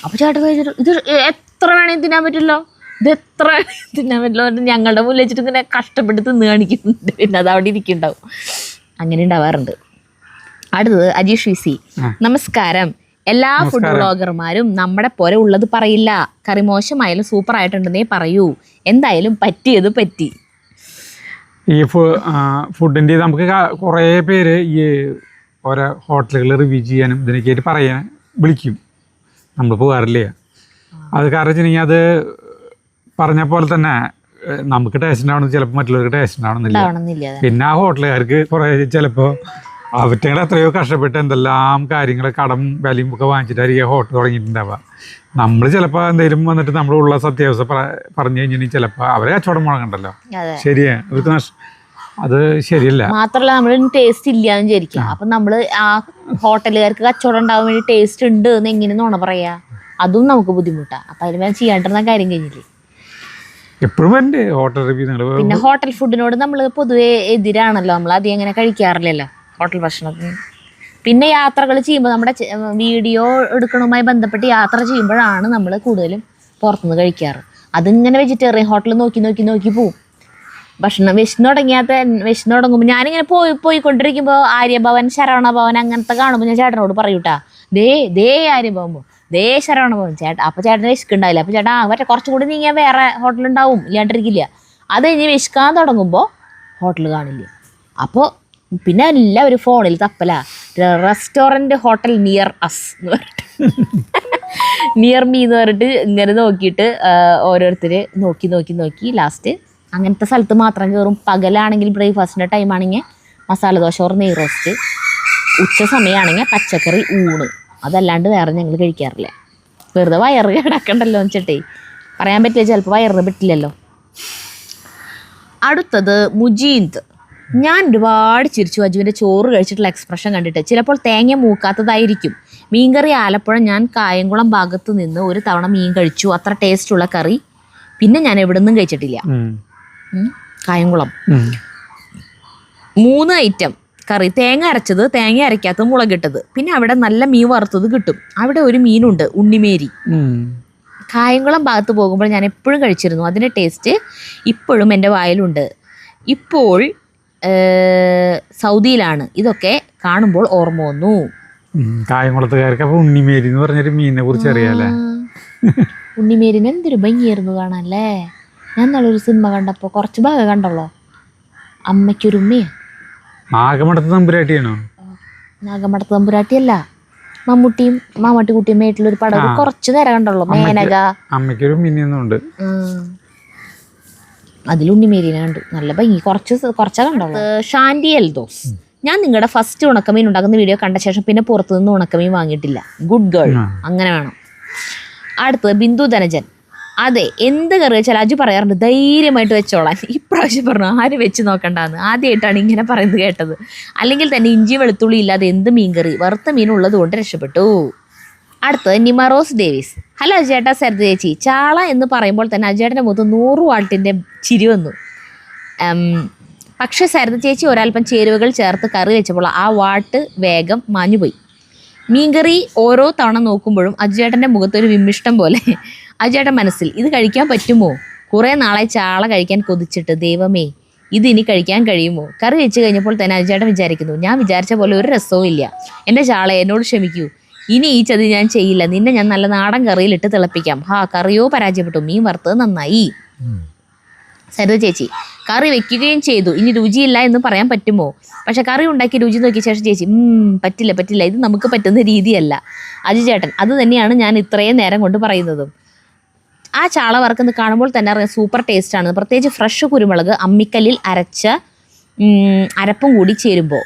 അപ്പോൾ ചേട്ടൻ ഇത് എത്ര വേണമെങ്കിൽ തിന്നാൻ പറ്റുമല്ലോ, ഇത് എത്ര തിന്നാൻ പറ്റില്ല, ഞങ്ങളുടെ മുന്നിൽ വെച്ചിട്ട് ഇങ്ങനെ കഷ്ടപ്പെട്ട് തിന്ന് കാണിക്കുന്നുണ്ട്, പിന്നെ അത് അവിടെ ഇരിക്കുന്നുണ്ടാവും. അങ്ങനെ ഉണ്ടാവാറുണ്ട്. അടുത്തത് അജീഷ് വിസി. നമസ്കാരം. എല്ലാ ഫുഡ് വ്ളോഗർമാരും നമ്മുടെ പോലെ ഉള്ളത് പറയില്ല. കറി മോശമായാലും സൂപ്പർ ആയിട്ടുണ്ടെന്നേ പറയൂ. എന്തായാലും പറ്റിയത് പറ്റി. ഈ ഫുഡിൻ്റെ നമുക്ക് കുറേ പേര് ഈ ഓരോ ഹോട്ടലുകൾ റിവ്യൂ ചെയ്യാനും ഇതിനൊക്കെയായിട്ട് പറയാൻ വിളിക്കും. നമ്മൾ പോകാറില്ല. അത് കാരണം വെച്ചിട്ടുണ്ടെങ്കിൽ അത് പറഞ്ഞ പോലെ തന്നെ നമുക്ക് ടേസ്റ്റ് ഉണ്ടാവണമെന്ന് ചിലപ്പോൾ മറ്റുള്ളവർക്ക് ടേസ്റ്റ് ഉണ്ടാവണമെന്നില്ല. പിന്നെ ആ ഹോട്ടലുകാർക്ക് കുറേ ചിലപ്പോൾ അവറ്റങ്ങളെ എത്രയോ കഷ്ടപ്പെട്ട് എന്തെല്ലാം കാര്യങ്ങൾ കടം വിലയും ഒക്കെ വാങ്ങിച്ചിട്ടായിരിക്കും ഹോട്ടൽ തുടങ്ങിയിട്ടുണ്ടാവുക. നമ്മൾ ചിലപ്പോൾ എന്തെങ്കിലും വന്നിട്ട് നമ്മളുള്ള സത്യാവസ്ഥ പറഞ്ഞു കഴിഞ്ഞിട്ടുണ്ടെങ്കിൽ ചിലപ്പോൾ അവരെ കച്ചവടം മുടങ്ങണ്ടല്ലോ. ശരിയാ, അവർക്ക് അത് ശരിയല്ല. മാത്രമല്ല നമ്മൾ ടേസ്റ്റ് ഇല്ലാന്ന് വിചാരിക്കും. അപ്പം നമ്മൾ ആ ഹോട്ടലുകാർക്ക് കച്ചവടം ഉണ്ടാവാൻ വേണ്ടി ടേസ്റ്റ് ഉണ്ട് എന്ന് എങ്ങനെ നോണ പറയാ, അതും നമുക്ക് ബുദ്ധിമുട്ടാണ്. അപ്പം അതിന് വേണം ചെയ്യാണ്ടിരുന്ന കാര്യം കഴിഞ്ഞില്ലേ. എപ്പോഴും എൻ്റെ ഹോട്ടൽ റിവ്യൂ. പിന്നെ ഹോട്ടൽ ഫുഡിനോട് നമ്മൾ പൊതുവെ എതിരാണല്ലോ, നമ്മൾ അധികം അങ്ങനെ കഴിക്കാറില്ലല്ലോ ഹോട്ടൽ ഭക്ഷണത്തിന്. പിന്നെ യാത്രകൾ ചെയ്യുമ്പോൾ നമ്മുടെ വീഡിയോ എടുക്കണവുമായി ബന്ധപ്പെട്ട് യാത്ര ചെയ്യുമ്പോഴാണ് നമ്മൾ കൂടുതലും പുറത്തുനിന്ന് കഴിക്കാറ്. അതിങ്ങനെ വെജിറ്റേറിയൻ ഹോട്ടൽ നോക്കി നോക്കി നോക്കി പോവും. ഭക്ഷണം വിശന്ന് തുടങ്ങുമ്പോൾ ഞാനിങ്ങനെ പോയിക്കൊണ്ടിരിക്കുമ്പോൾ ആര്യഭവൻ, ശരവണഭവൻ അങ്ങനത്തെ കാണുമ്പോൾ ഞാൻ ചേട്ടനോട് പറയൂട്ടാ, ദേ ആര്യഭവൻ പോകും, ദേ ശരവണഭവൻ. ചേട്ടാ അപ്പോൾ ചേട്ടന് വിശക്കുണ്ടാവില്ല. അപ്പോൾ ചേട്ടാ മറ്റേ കുറച്ചും കൂടി നീങ്ങിയാൽ വേറെ ഹോട്ടലുണ്ടാവും, ഇല്ലാണ്ടിരിക്കില്ല. അത് കഴിഞ്ഞ് വിശക്കാൻ തുടങ്ങുമ്പോൾ ഹോട്ടൽ കാണില്ല. അപ്പോൾ പിന്നെ എല്ലാവരും ഫോണിൽ തപ്പല റെസ്റ്റോറൻറ്റ് ഹോട്ടൽ നിയർ അസ് എന്ന് പറഞ്ഞിട്ട് നിയർ മീ എന്ന് പറഞ്ഞിട്ട് ഇങ്ങനെ നോക്കിയിട്ട് ഓരോരുത്തർ നോക്കി നോക്കി നോക്കി ലാസ്റ്റ് അങ്ങനത്തെ സ്ഥലത്ത് മാത്രം കയറും. പകലാണെങ്കിൽ ബ്രേക്ക്ഫാസ്റ്റിൻ്റെ ടൈം ആണെങ്കിൽ മസാല ദോശ ഓർ നെയ് റോസ്റ്റ്, ഉച്ച സമയമാണെങ്കിൽ പച്ചക്കറി ഊണ്. അതല്ലാണ്ട് വേറെ ഞങ്ങൾ കഴിക്കാറില്ല. വെറുതെ വയറ് കിടക്കണ്ടല്ലോ എന്ന് വെച്ചിട്ടേ പറയാൻ പറ്റില്ല, ചിലപ്പോൾ വയറിന് പറ്റില്ലല്ലോ. അടുത്തത് മുജീന്ത്. ഞാൻ ഒരുപാട് ചിരിച്ചു അജുവിൻ്റെ ചോറ് കഴിച്ചിട്ടുള്ള എക്സ്പ്രഷൻ കണ്ടിട്ട്. ചിലപ്പോൾ തേങ്ങ മൂക്കാത്തതായിരിക്കും. മീൻകറി ആലപ്പുഴ ഞാൻ കായംകുളം ഭാഗത്ത് നിന്ന് ഒരു തവണ മീൻ കഴിച്ചു. അത്ര ടേസ്റ്റുള്ള കറി പിന്നെ ഞാൻ എവിടെ നിന്നും കഴിച്ചിട്ടില്ല. കായംകുളം 3 ഐറ്റം കറി, തേങ്ങ അരച്ചത്, തേങ്ങ അരയ്ക്കാത്തത്, മുളകിട്ടത്. പിന്നെ അവിടെ നല്ല മീൻ വറുത്തത് കിട്ടും. അവിടെ ഒരു മീനുണ്ട്, ഉണ്ണിമേരി. കായംകുളം ഭാഗത്ത് പോകുമ്പോൾ ഞാൻ എപ്പോഴും കഴിച്ചിരുന്നു. അതിൻ്റെ ടേസ്റ്റ് ഇപ്പോഴും എൻ്റെ വായിലുണ്ട്. ഇപ്പോൾ സൗദിയിലാണ്. ഇതൊക്കെ കാണുമ്പോൾ ഓർമ്മ വന്നു. കായംകുളത്തുകാർക്ക് അപ്പോൾ ഉണ്ണിമേരി എന്ന് പറഞ്ഞൊരു മീനിനെ കുറിച്ച് അറിയാലേ. ഉണ്ണിമേരിന് എന്തൊരു ഭംഗിയായിരുന്നു കാണാനല്ലേ. ഞാൻ നല്ലൊരു സിനിമ കണ്ടപ്പോൾ കുറച്ച് ഭാഗം കണ്ടല്ലോ, അമ്മയ്ക്കൊരുമ്മയെ. നാഗമഠത്ത് തമ്പുരാട്ടിയാണോ? നാഗമഠത്ത് തമ്പുരാട്ടിയല്ല, മമ്മൂട്ടിയും മാമാട്ടിക്കുട്ടിയും മേട്ടിലൊരു പടം കുറച്ച് നേരം കണ്ടല്ലോ, മേനക. അമ്മയ്ക്കൊരു മിനിയൊന്നുണ്ട്, അതിൽ ഉണ്ണിമേരിനെ കണ്ടു. നല്ല ഭംഗി, കുറച്ചാ കണ്ടോളൂ. ഷാൻഡി എൽദോസ്. ഞാൻ നിങ്ങളുടെ ഫസ്റ്റ് ഉണക്കമീൻ ഉണ്ടാക്കുന്ന വീഡിയോ കണ്ട ശേഷം പിന്നെ പുറത്തുനിന്ന് ഉണക്കമീൻ വാങ്ങിയിട്ടില്ല. ഗുഡ് ഗേൾ, അങ്ങനെ വേണം. അടുത്തത് ബിന്ദു ധനജൻ. അതെ, എന്ത് കറി വെച്ചാൽ അജു പറയാറുണ്ട് ധൈര്യമായിട്ട് വെച്ചോളാൻ. ഇപ്രാവശ്യം പറഞ്ഞു ആരും വെച്ച് നോക്കണ്ടെന്ന്. ആദ്യമായിട്ടാണ് ഇങ്ങനെ പറയുന്നത് കേട്ടത്. അല്ലെങ്കിൽ തന്നെ ഇഞ്ചി വെളുത്തുള്ളി ഇല്ലാതെ എന്ത് മീൻകറി, വറുത്ത മീൻ ഉള്ളത് കൊണ്ട് രക്ഷപ്പെട്ടു. അടുത്തത് നിമറോസ് ഡേവിസ്. ഹലോ അജേട്ടാ, സരിത ചേച്ചി. ചാള എന്ന് പറയുമ്പോൾ തന്നെ അജേട്ടൻ്റെ മുഖത്ത് 100 വാട്ടിൻ്റെ ചിരി വന്നു. പക്ഷേ സരിത ചേച്ചി ഒരൽപ്പം ചേരുവകൾ ചേർത്ത് കറി വെച്ചപ്പോൾ ആ വാട്ട് വേഗം മാഞ്ഞുപോയി. മീൻകറി ഓരോ തവണ നോക്കുമ്പോഴും അജേട്ടൻ്റെ മുഖത്തൊരു വിമ്മിഷ്ടം പോലെ. അജേട്ടൻ മനസ്സിൽ ഇത് കഴിക്കാൻ പറ്റുമോ? കുറേ നാളെ ചാള കഴിക്കാൻ കൊതിച്ചിട്ട്, ദൈവമേ ഇതിനി കഴിക്കാൻ കഴിയുമോ? കറി വെച്ച് കഴിഞ്ഞപ്പോൾ തന്നെ അജേട്ടൻ വിചാരിക്കുന്നു, ഞാൻ വിചാരിച്ച പോലെ ഒരു രസവും ഇല്ല. എൻ്റെ ചാള എന്നോട് ക്ഷമിക്കൂ, ഇനി ഈ ചതി ഞാൻ ചെയ്യില്ല. നിന്നെ ഞാൻ നല്ല നാടൻ കറിയിലിട്ട് തിളപ്പിക്കാം. കറിയോ പരാജയപ്പെട്ടു, മീൻ വറുത്തത് നന്നായി. സരിത ചേച്ചി. കറി വെക്കുകയും ചെയ്തു, ഇനി രുചിയില്ല എന്ന് പറയാൻ പറ്റുമോ? പക്ഷെ കറി ഉണ്ടാക്കി രുചി നോക്കിയ ശേഷം ചേച്ചി പറ്റില്ല, ഇത് നമുക്ക് പറ്റുന്ന രീതിയല്ല. അജു ചേട്ടൻ, അത് തന്നെയാണ് ഞാൻ ഇത്രയും നേരം കൊണ്ട് പറയുന്നതും. ആ ചാള വറുക്കുന്നത് കാണുമ്പോൾ തന്നെ അറിയാം സൂപ്പർ ടേസ്റ്റാണ്. പ്രത്യേകിച്ച് ഫ്രഷ് കുരുമുളക് അമ്മിക്കല്ലിൽ അരച്ച അരപ്പും കൂടി ചേരുമ്പോൾ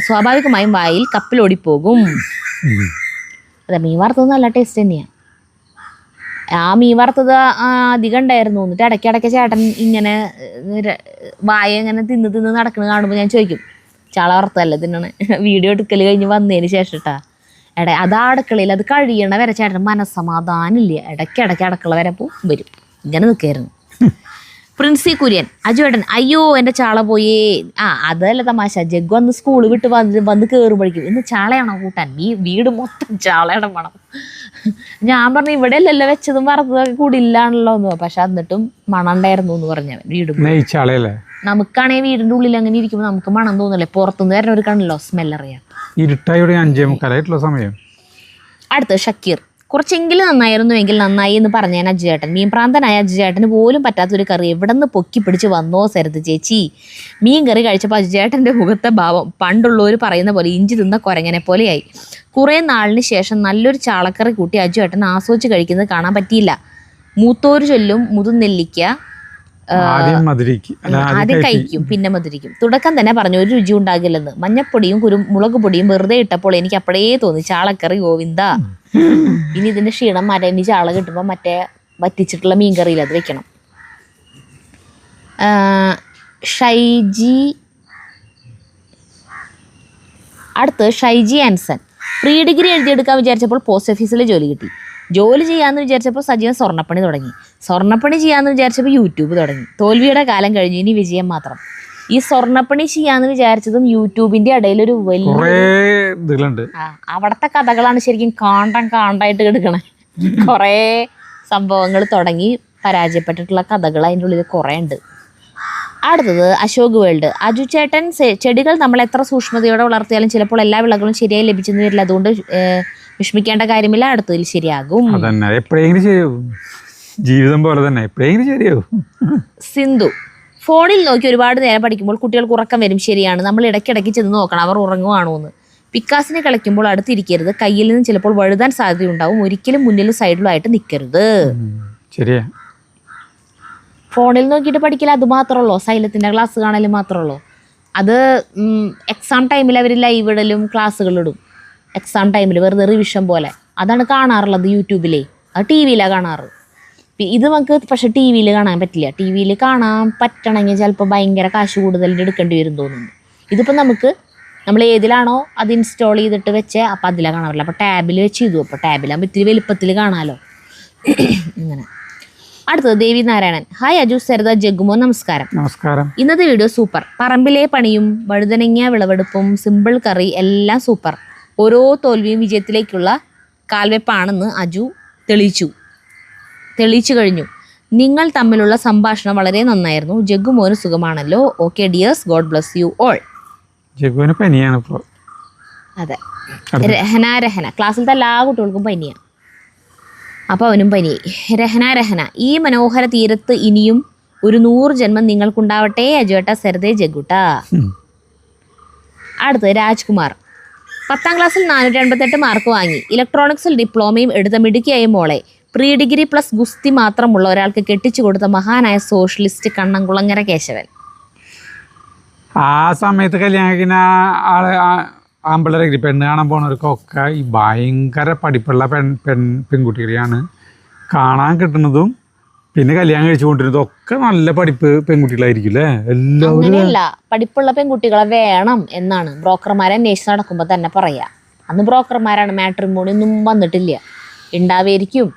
സ്വാഭാവികമായും വായിൽ കപ്പിലോടിപ്പോകും. അതെ, മീൻ വറുത്തത് നല്ല ടേസ്റ്റ് തന്നെയാണ്. ആ മീൻ വറുത്തത് അധികം ഉണ്ടായിരുന്നു. എന്നിട്ട് ഇടയ്ക്കിടയ്ക്ക് ചേട്ടൻ ഇങ്ങനെ വായ ഇങ്ങനെ തിന്ന് നടക്കുന്നത് കാണുമ്പോൾ ഞാൻ ചോദിക്കും, ചാള വറുത്തതല്ലേ തിന്നണേ? വീഡിയോ എടുക്കൽ കഴിഞ്ഞ് വന്നതിന് ശേഷം അതാ അടുക്കളയിൽ അത് കഴിയണ വരെ ചേട്ടൻ മനസ്സമാധാനമില്ല. ഇടയ്ക്കിടയ്ക്ക് അടുക്കള വരെ വരും. ഇങ്ങനെ നിൽക്കായിരുന്നു. പ്രിൻസി കുര്യൻ, അജുവേട്ടൻ അയ്യോ എൻ്റെ ചാള പോയേ. അതല്ല തമാശ. ജഗ്ഗു അന്ന് സ്കൂൾ വിട്ട് വന്ന് കയറുമ്പോഴേക്കും ഇന്ന് ചാളയാണോ കൂട്ടാൻ, വീട് മൊത്തം ചാളയുടെ മണം. ഞാൻ പറഞ്ഞു ഇവിടെ അല്ലല്ലോ വെച്ചതും വറുത്തതൊക്കെ കൂടി ഇല്ലാണല്ലോ എന്ന്. പക്ഷെ എന്നിട്ടും മണം ഉണ്ടായിരുന്നു എന്ന് പറഞ്ഞവൻ. വീട് നമുക്കാണെങ്കിൽ വീടിന്റെ ഉള്ളിൽ അങ്ങനെ ഇരിക്കുമ്പോൾ നമുക്ക് മണം തോന്നല്ലേ, പുറത്തുനിന്ന് വരുന്ന ഒരു കണ്ണല്ലോ സ്മെല്ലറിയാം. സമയം. അടുത്ത് ഷക്കീർ, കുറച്ചെങ്കിലും നന്നായിരുന്നുവെങ്കിൽ നന്നായി എന്ന് പറഞ്ഞാൻ അജുചേട്ടൻ. മീൻ പ്രാന്തനായ അജുചേട്ടന് പോലും പറ്റാത്തൊരു കറി എവിടെ നിന്ന് പൊക്കി പിടിച്ച് വന്നോ സരിത ചേച്ചി. മീൻ കറി കഴിച്ചപ്പോൾ അജുചേട്ടൻ്റെ മുഖത്തെ ഭാവം പണ്ടുള്ളവർ പറയുന്ന പോലെ ഇഞ്ചി തിന്ന കുരങ്ങനെ പോലെയായി. കുറേ നാളിന് ശേഷം നല്ലൊരു ചാളക്കറി കൂട്ടി അജുചേട്ടൻ ആസ്വദിച്ച് കഴിക്കുന്നത് കാണാൻ പറ്റിയില്ല. മൂത്തോര് ചൊല്ലും മുതുനെല്ലിക്ക ആദ്യം കഴിക്കും പിന്നെ മധുരിക്കും. തുടക്കം തന്നെ പറഞ്ഞു ഒരു രുചി ഉണ്ടാകില്ലെന്ന്. മഞ്ഞപ്പൊടിയും മുളക് പൊടിയും വെറുതെ ഇട്ടപ്പോൾ എനിക്ക് അപ്പോഴേ തോന്നി ചാളക്കറി ഗോവിന്ദ. ഇനി ഇതിന്റെ ക്ഷീണം മാറ്റാൻ ഇനി ചാള കിട്ടുമ്പോൾ മറ്റേ വറ്റിച്ചിട്ടുള്ള മീൻകറിയിൽ അത് വെക്കണം. ഷൈജി ആൻസൺ, പ്രീ ഡിഗ്രി എഴുതിയെടുക്കാൻ വിചാരിച്ചപ്പോൾ പോസ്റ്റ് ഓഫീസിൽ ജോലി കിട്ടി. ജോലി ചെയ്യാമെന്ന് വിചാരിച്ചപ്പോൾ സജീവൻ സ്വർണ്ണപ്പണി തുടങ്ങി. സ്വർണ്ണപ്പണി ചെയ്യാമെന്ന് വിചാരിച്ചപ്പോൾ യൂട്യൂബ് തുടങ്ങി. തോൽവിയുടെ കാലം കഴിഞ്ഞു, ഇനി വിജയം മാത്രം. ഈ സ്വർണ്ണപ്പണി ചെയ്യാന്ന് വിചാരിച്ചതും യൂട്യൂബിന്റെ ഇടയിലൊരു വലിയ അവിടത്തെ കഥകളാണ് ശരിക്കും കാണ്ടായിട്ട് കിടക്കണേ. കുറേ സംഭവങ്ങൾ തുടങ്ങി പരാജയപ്പെട്ടിട്ടുള്ള കഥകൾ അതിൻ്റെ ഉള്ളിൽ കുറേ ഉണ്ട്. അടുത്തത് അശോക് വേൾഡ്, അജു ചേട്ടൻ ചെടികൾ നമ്മൾ എത്ര സൂക്ഷ്മതയോടെ വളർത്തിയാലും ചിലപ്പോൾ എല്ലാ വിളകളും ശരിയായി ലഭിച്ചെന്ന് വരില്ല. അതുകൊണ്ട് വിഷമിക്കേണ്ട കാര്യമില്ല, അടുത്തതിൽ ശരിയാകും. ജീവിതം പോലെ തന്നെ എപ്പോഴെങ്കിലും ശരിയാകും. സിന്ധു, ഫോണിൽ നോക്കി ഒരുപാട് നേരം പഠിക്കുമ്പോൾ കുട്ടികൾക്ക് ഉറക്കം വരും. ശരിയാണ്, നമ്മൾ ഇടയ്ക്കിടയ്ക്ക് ചെന്ന് നോക്കണം അവർ ഉറങ്ങുവാണോ എന്ന്. പിക്കാസിനെ കളിക്കുമ്പോൾ അടുത്തിരിക്കരുത്, കയ്യിൽ നിന്ന് ചിലപ്പോൾ വഴുതാൻ സാധ്യതയുണ്ടാവും. ഒരിക്കലും മുന്നിലും സൈഡിലുമായിട്ട് നിൽക്കരുത്. ശരിയാ. ഫോണിൽ നോക്കിയിട്ട് പഠിക്കില്ല അത് മാത്രമല്ലോ, സൈലത്തിൻ്റെ ക്ലാസ് കാണലും മാത്രമല്ലോ. അത് എക്സാം ടൈമിൽ അവർ ലൈവ് ഇടലും ക്ലാസ്സുകളിടും. എക്സാം ടൈമിൽ വെറുതെ റിവിഷൻ പോലെ അതാണ് കാണാറുള്ളത് യൂട്യൂബിലേ. അത് ടി വിയിലാണ് കാണാറ്. ഇത് നമുക്ക് പക്ഷെ ടി വിയിൽ കാണാൻ പറ്റില്ല. ടി വിയിൽ കാണാൻ പറ്റണമെങ്കിൽ ചിലപ്പോൾ ഭയങ്കര കാശ് കൂടുതൽ എടുക്കേണ്ടി വരും തോന്നുന്നു. ഇതിപ്പോൾ നമ്മൾ ഏതിലാണോ അത് ഇൻസ്റ്റാൾ ചെയ്തിട്ട് വെച്ച് അപ്പോൾ അതിലാണ് കാണാൻ പറ്റില്ല. അപ്പോൾ ടാബിൽ വെച്ച് ചെയ്തു. അപ്പോൾ ടാബിലാകുമ്പോൾ ഇത്തിരി വലുപ്പത്തിൽ കാണാമല്ലോ. ഇങ്ങനെ. അടുത്തത് ദേവി നാരായണൻ, ഹായ് അജു, സരിത, ജഗ്ഗുമോ, നമസ്കാരം. ഇന്നത്തെ വീഡിയോ സൂപ്പർ. പറമ്പിലെ പണിയും വഴുതനങ്ങ വിളവെടുപ്പും സിമ്പിൾ കറി എല്ലാം സൂപ്പർ. ഓരോ തോൽവിയും വിജയത്തിലേക്കുള്ള കാൽവെപ്പാണെന്ന് അജു തെളിയിച്ചു കഴിഞ്ഞു. നിങ്ങൾ തമ്മിലുള്ള സംഭാഷണം വളരെ നന്നായിരുന്നു. ജഗ്ഗുമോന് സുഖമാണല്ലോ? Okay dears, God bless you all. ജഗ്ഗുവിന് പനിയാണ് ഇപ്പോൾ. അതെ, രഹന ക്ലാസ്സിലത്തെ എല്ലാ കുട്ടികൾക്കും പനിയാണ്. അപ്പോൾ അവനും പനി. രഹന, ഈ മനോഹര തീരത്ത് ഇനിയും ഒരു 100 ജന്മം നിങ്ങൾക്കുണ്ടാവട്ടെ അജുവേട്ട, സരിതേ, ജഗ്ഗുട്ട. അടുത്ത് രാജ്കുമാർ, 10ാം ക്ലാസ്സിൽ 488 മാർക്ക് വാങ്ങി. ഇലക്ട്രോണിക്സിൽ ഡിപ്ലോമയും എടുത്ത മിടുക്കിയായ മോളെ പ്രീ ഡിഗ്രി പ്ലസ് ഗുസ്തി മാത്രമുള്ള ഒരാൾക്ക് കെട്ടിച്ചു കൊടുത്ത മഹാനായ സോഷ്യലിസ്റ്റ് കണ്ണംകുളങ്ങര കേശവൻ. ആ സമയത്ത് കല്യാണിക്കുന്ന ആമ്പിള്ളേരെ പെണ്ണ് കാണാൻ പോണവർക്കൊക്കെ ഈ ഭയങ്കര പഠിപ്പുള്ള പെൺകുട്ടികളെയാണ് കാണാൻ കിട്ടുന്നതും പിന്നെ കല്യാണം കഴിച്ചുകൊണ്ടിരുന്നതും ഒക്കെ നല്ല പഠിപ്പ് പെൺകുട്ടികളായിരിക്കും അല്ലേ? അങ്ങനെയല്ല, പഠിപ്പുള്ള പെൺകുട്ടികളെ വേണം എന്നാണ് ബ്രോക്കർമാരെ അന്വേഷിച്ച് നടക്കുമ്പോൾ തന്നെ പറയാ. അന്ന് ബ്രോക്കർമാരാണ്, മാട്രിമോണി ഒന്നും വന്നിട്ടില്ല. ഉണ്ടാവുമായിരിക്കും,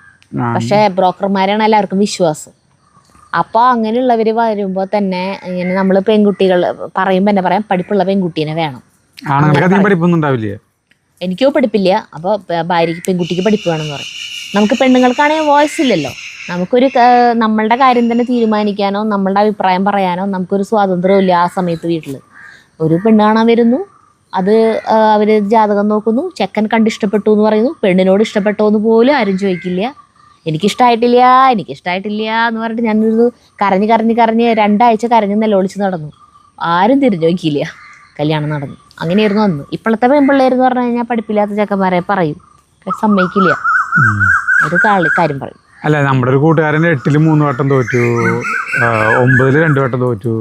പക്ഷെ ബ്രോക്കർമാരാണ് എല്ലാവർക്കും വിശ്വാസം. അപ്പോൾ അങ്ങനെയുള്ളവർ വരുമ്പോൾ തന്നെ ഇങ്ങനെ നമ്മൾ പെൺകുട്ടികൾ പറയുമ്പോൾ തന്നെ പറയാം പഠിപ്പുള്ള പെൺകുട്ടീനെ വേണം. എനിക്കോ പഠിപ്പില്ല, അപ്പോൾ ഭാര്യയ്ക്ക് പെൺകുട്ടിക്ക് പഠിപ്പ് വേണമെന്ന് പറയും. നമുക്ക് പെണ്ണുങ്ങൾക്കാണെങ്കിൽ വോയിസ് ഇല്ലല്ലോ. നമുക്കൊരു നമ്മളുടെ കാര്യം തന്നെ തീരുമാനിക്കാനോ നമ്മളുടെ അഭിപ്രായം പറയാനോ നമുക്കൊരു സ്വാതന്ത്ര്യമില്ല ആ സമയത്ത്. വീട്ടിൽ ഒരു പെണ്ണ് കാണാൻ വരുന്നു, അത് അവർ ജാതകം നോക്കുന്നു, ചെക്കൻ കണ്ടിഷ്ടപ്പെട്ടു എന്ന് പറയുന്നു, പെണ്ണിനോട് ഇഷ്ടപ്പെട്ടോ എന്ന് പോലും ആരും ചോദിക്കില്ല. എനിക്കിഷ്ടമായിട്ടില്ല എന്ന് പറഞ്ഞിട്ട് ഞാനൊരു കരഞ്ഞ് 2 ആഴ്ച കരഞ്ഞ് നിലവിളിച്ച് നടന്നു. ആരും തിരിഞ്ഞു നോക്കിയില്ല. കല്യാണം നടന്നു. അങ്ങനെയായിരുന്നു അന്ന്. ഇപ്പോഴത്തെ പെൺപിള്ളേരെന്ന് പറഞ്ഞു കഴിഞ്ഞാൽ പഠിപ്പില്ലാത്ത ചെക്കന്മാരെ പറയും, സമ്മതിക്കില്ല, ഒരു കാര്യം പറയും. അല്ല, നമ്മുടെ ഒരു കൂട്ടുകാരൻ 8ൽ 3 വട്ടം തോറ്റു, 9ൽ 2 വട്ടം തോറ്റു.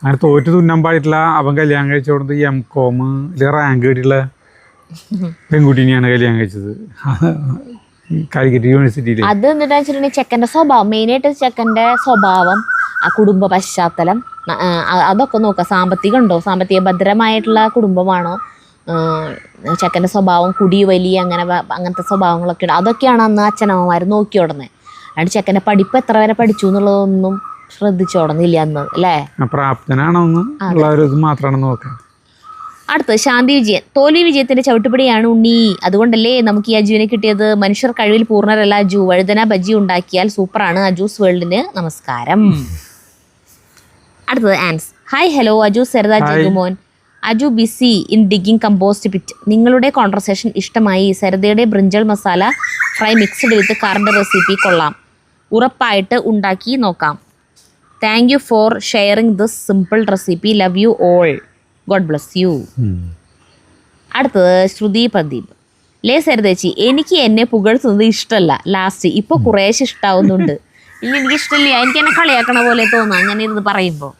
അങ്ങനെ തോറ്റു തുന്നാൻ പാടില്ല. അവൻ കല്യാണം കഴിച്ചു കൊടുത്ത് M.Com റാങ്ക് കിട്ടിയുള്ള പെൺകുട്ടീനെയാണ് കല്യാണം കഴിച്ചത് കാലിക്കറ്റ് യൂണിവേഴ്സിറ്റിയിൽ. അത് എന്താ വെച്ചിട്ടുണ്ടെങ്കിൽ ചെക്കൻ്റെ സ്വഭാവം, മെയിനായിട്ട് ചെക്കൻ്റെ സ്വഭാവം, ആ കുടുംബ പശ്ചാത്തലം, അതൊക്കെ നോക്കുക. സാമ്പത്തിക ഭദ്രമായിട്ടുള്ള കുടുംബമാണോ, ചെക്കൻ്റെ സ്വഭാവം, കുടി വലി അങ്ങനത്തെ സ്വഭാവങ്ങളൊക്കെ ഉണ്ട്. അതൊക്കെയാണ് അന്ന് അച്ഛനമ്മമാർ നോക്കി ഉടനെ. അല്ലാണ്ട് ചെക്കൻ്റെ പഠിപ്പ് എത്ര വരെ പഠിച്ചു എന്നുള്ളതൊന്നും ശ്രദ്ധിച്ചോടന്നില്ല അന്ന് അല്ലേ. പ്രാപ്തനാണോ എന്ന് ഉള്ള ഒരു ഇത് മാത്രമാണ് നോക്കുക. അടുത്ത് ശാന്തി വിജയൻ. തോൽവി വിജയത്തിന്റെ ചവിട്ടുപടിയാണ് ഉണ്ണി, അതുകൊണ്ടല്ലേ നമുക്ക് ഈ അജുവിനെ കിട്ടിയത്. മനുഷ്യർ കഴിവിൽ പൂർണ്ണരല്ല അജു. വഴുതന ബജ്ജി ഉണ്ടാക്കിയാൽ സൂപ്പറാണ്. അജൂസ് വേൾഡിന് നമസ്കാരം. അടുത്തത് ആൻസ്. ഹായ് ഹലോ അജു സരിത ജിഗുമോൻ. Aju busy in digging compost pit. നിങ്ങളുടെ കോൺവെർസേഷൻ ഇഷ്ടമായി. സരിതയുടെ brinjal masala fry mixed with current recipe കൊള്ളാം, ഉറപ്പായിട്ട് ഉണ്ടാക്കി നോക്കാം. Thank you for sharing this simple recipe. Love you all. God bless you. അടുത്തത് ശ്രുതി പ്രദീപ്. ലേ സരിതേച്ചി, എനിക്ക് എന്നെ പുകഴ്ത്തുന്നത് ഇഷ്ടമല്ല. ലാസ്റ്റ് ഇപ്പോൾ കുറേശ്ശെ ഇഷ്ടാവുന്നുണ്ട്. ഇല്ല, എനിക്ക് ഇഷ്ടമില്ല. എനിക്ക് എന്നെ കളിയാക്കണ പോലെ തോന്നാം അങ്ങനെ ഇരുന്ന് പറയുമ്പോൾ.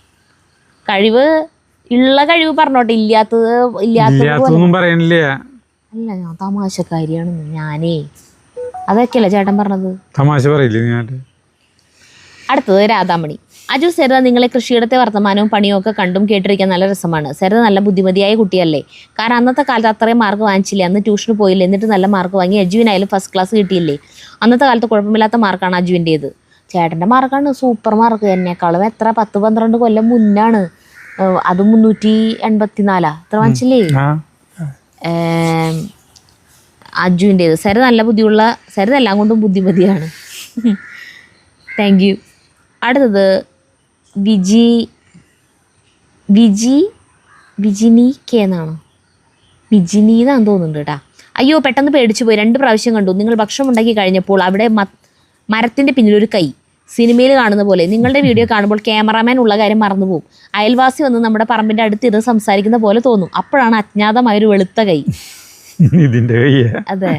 കഴിവ് ഉള്ള കഴിവ് പറഞ്ഞോട്ടെ, ഇല്ലാത്തതൊന്നും പറയണില്ല. അല്ല, ഞാൻ തമാശക്കാരിയാണ് ഞാനേ. അതൊക്കെയല്ല ചേട്ടൻ പറഞ്ഞത്. തമാശ പറയില്ലേ ഞാൻ. അടുത്തത് രാധാമണി. അജു സരിത, നിങ്ങളെ കൃഷിയിടത്തെ വർത്തമാനവും പണിയും ഒക്കെ കണ്ടും കേട്ടിരിക്കാൻ നല്ല രസമാണ്. സരിത നല്ല ബുദ്ധിമതിയായ കുട്ടിയല്ലേ. കാരണം അന്നത്തെ കാലത്ത് അത്രയും മാർക്ക് വാങ്ങിച്ചില്ല, അന്ന് ട്യൂഷന് പോയില്ല, എന്നിട്ട് നല്ല മാർക്ക് വാങ്ങി. അജുവിനായാലും ഫസ്റ്റ് ക്ലാസ് കിട്ടിയില്ലേ. അന്നത്തെ കാലത്ത് കുഴപ്പമില്ലാത്ത മാർക്കാണ് അജുവിൻ്റേത്. ചേട്ടൻ്റെ മാർക്കാണ് സൂപ്പർ മാർക്ക്. എന്നെക്കാളും എത്ര 10-12 കൊല്ലം മുന്നാണ്. അത് 384 എത്ര വാങ്ങിച്ചില്ലേ അജുവിൻ്റേത്. സരിത നല്ല ബുദ്ധിയുള്ള, സരിത എല്ലാം കൊണ്ടും ബുദ്ധിമതിയാണ്. Thank you. അടുത്തത് വിജിനി കെ എന്നാണോ, വിജിനി എന്നാണ് തോന്നുന്നുണ്ട് കേട്ടാ. അയ്യോ, പെട്ടെന്ന് പേടിച്ചു പോയി. 2 പ്രാവശ്യം കണ്ടു. നിങ്ങൾ ഭക്ഷണം ഉണ്ടാക്കി കഴിഞ്ഞപ്പോൾ അവിടെ മരത്തിൻ്റെ പിന്നിലൊരു കൈ, സിനിമയിൽ കാണുന്ന പോലെ. നിങ്ങളുടെ വീഡിയോ കാണുമ്പോൾ ക്യാമറാമാൻ ഉള്ള കാര്യം മറന്നുപോകും. അയൽവാസി വന്ന് നമ്മുടെ പറമ്പിൻ്റെ അടുത്തിരുന്ന് സംസാരിക്കുന്ന പോലെ തോന്നും. അപ്പോഴാണ് അജ്ഞാതമായൊരു വെളുത്ത കൈ. അതെ.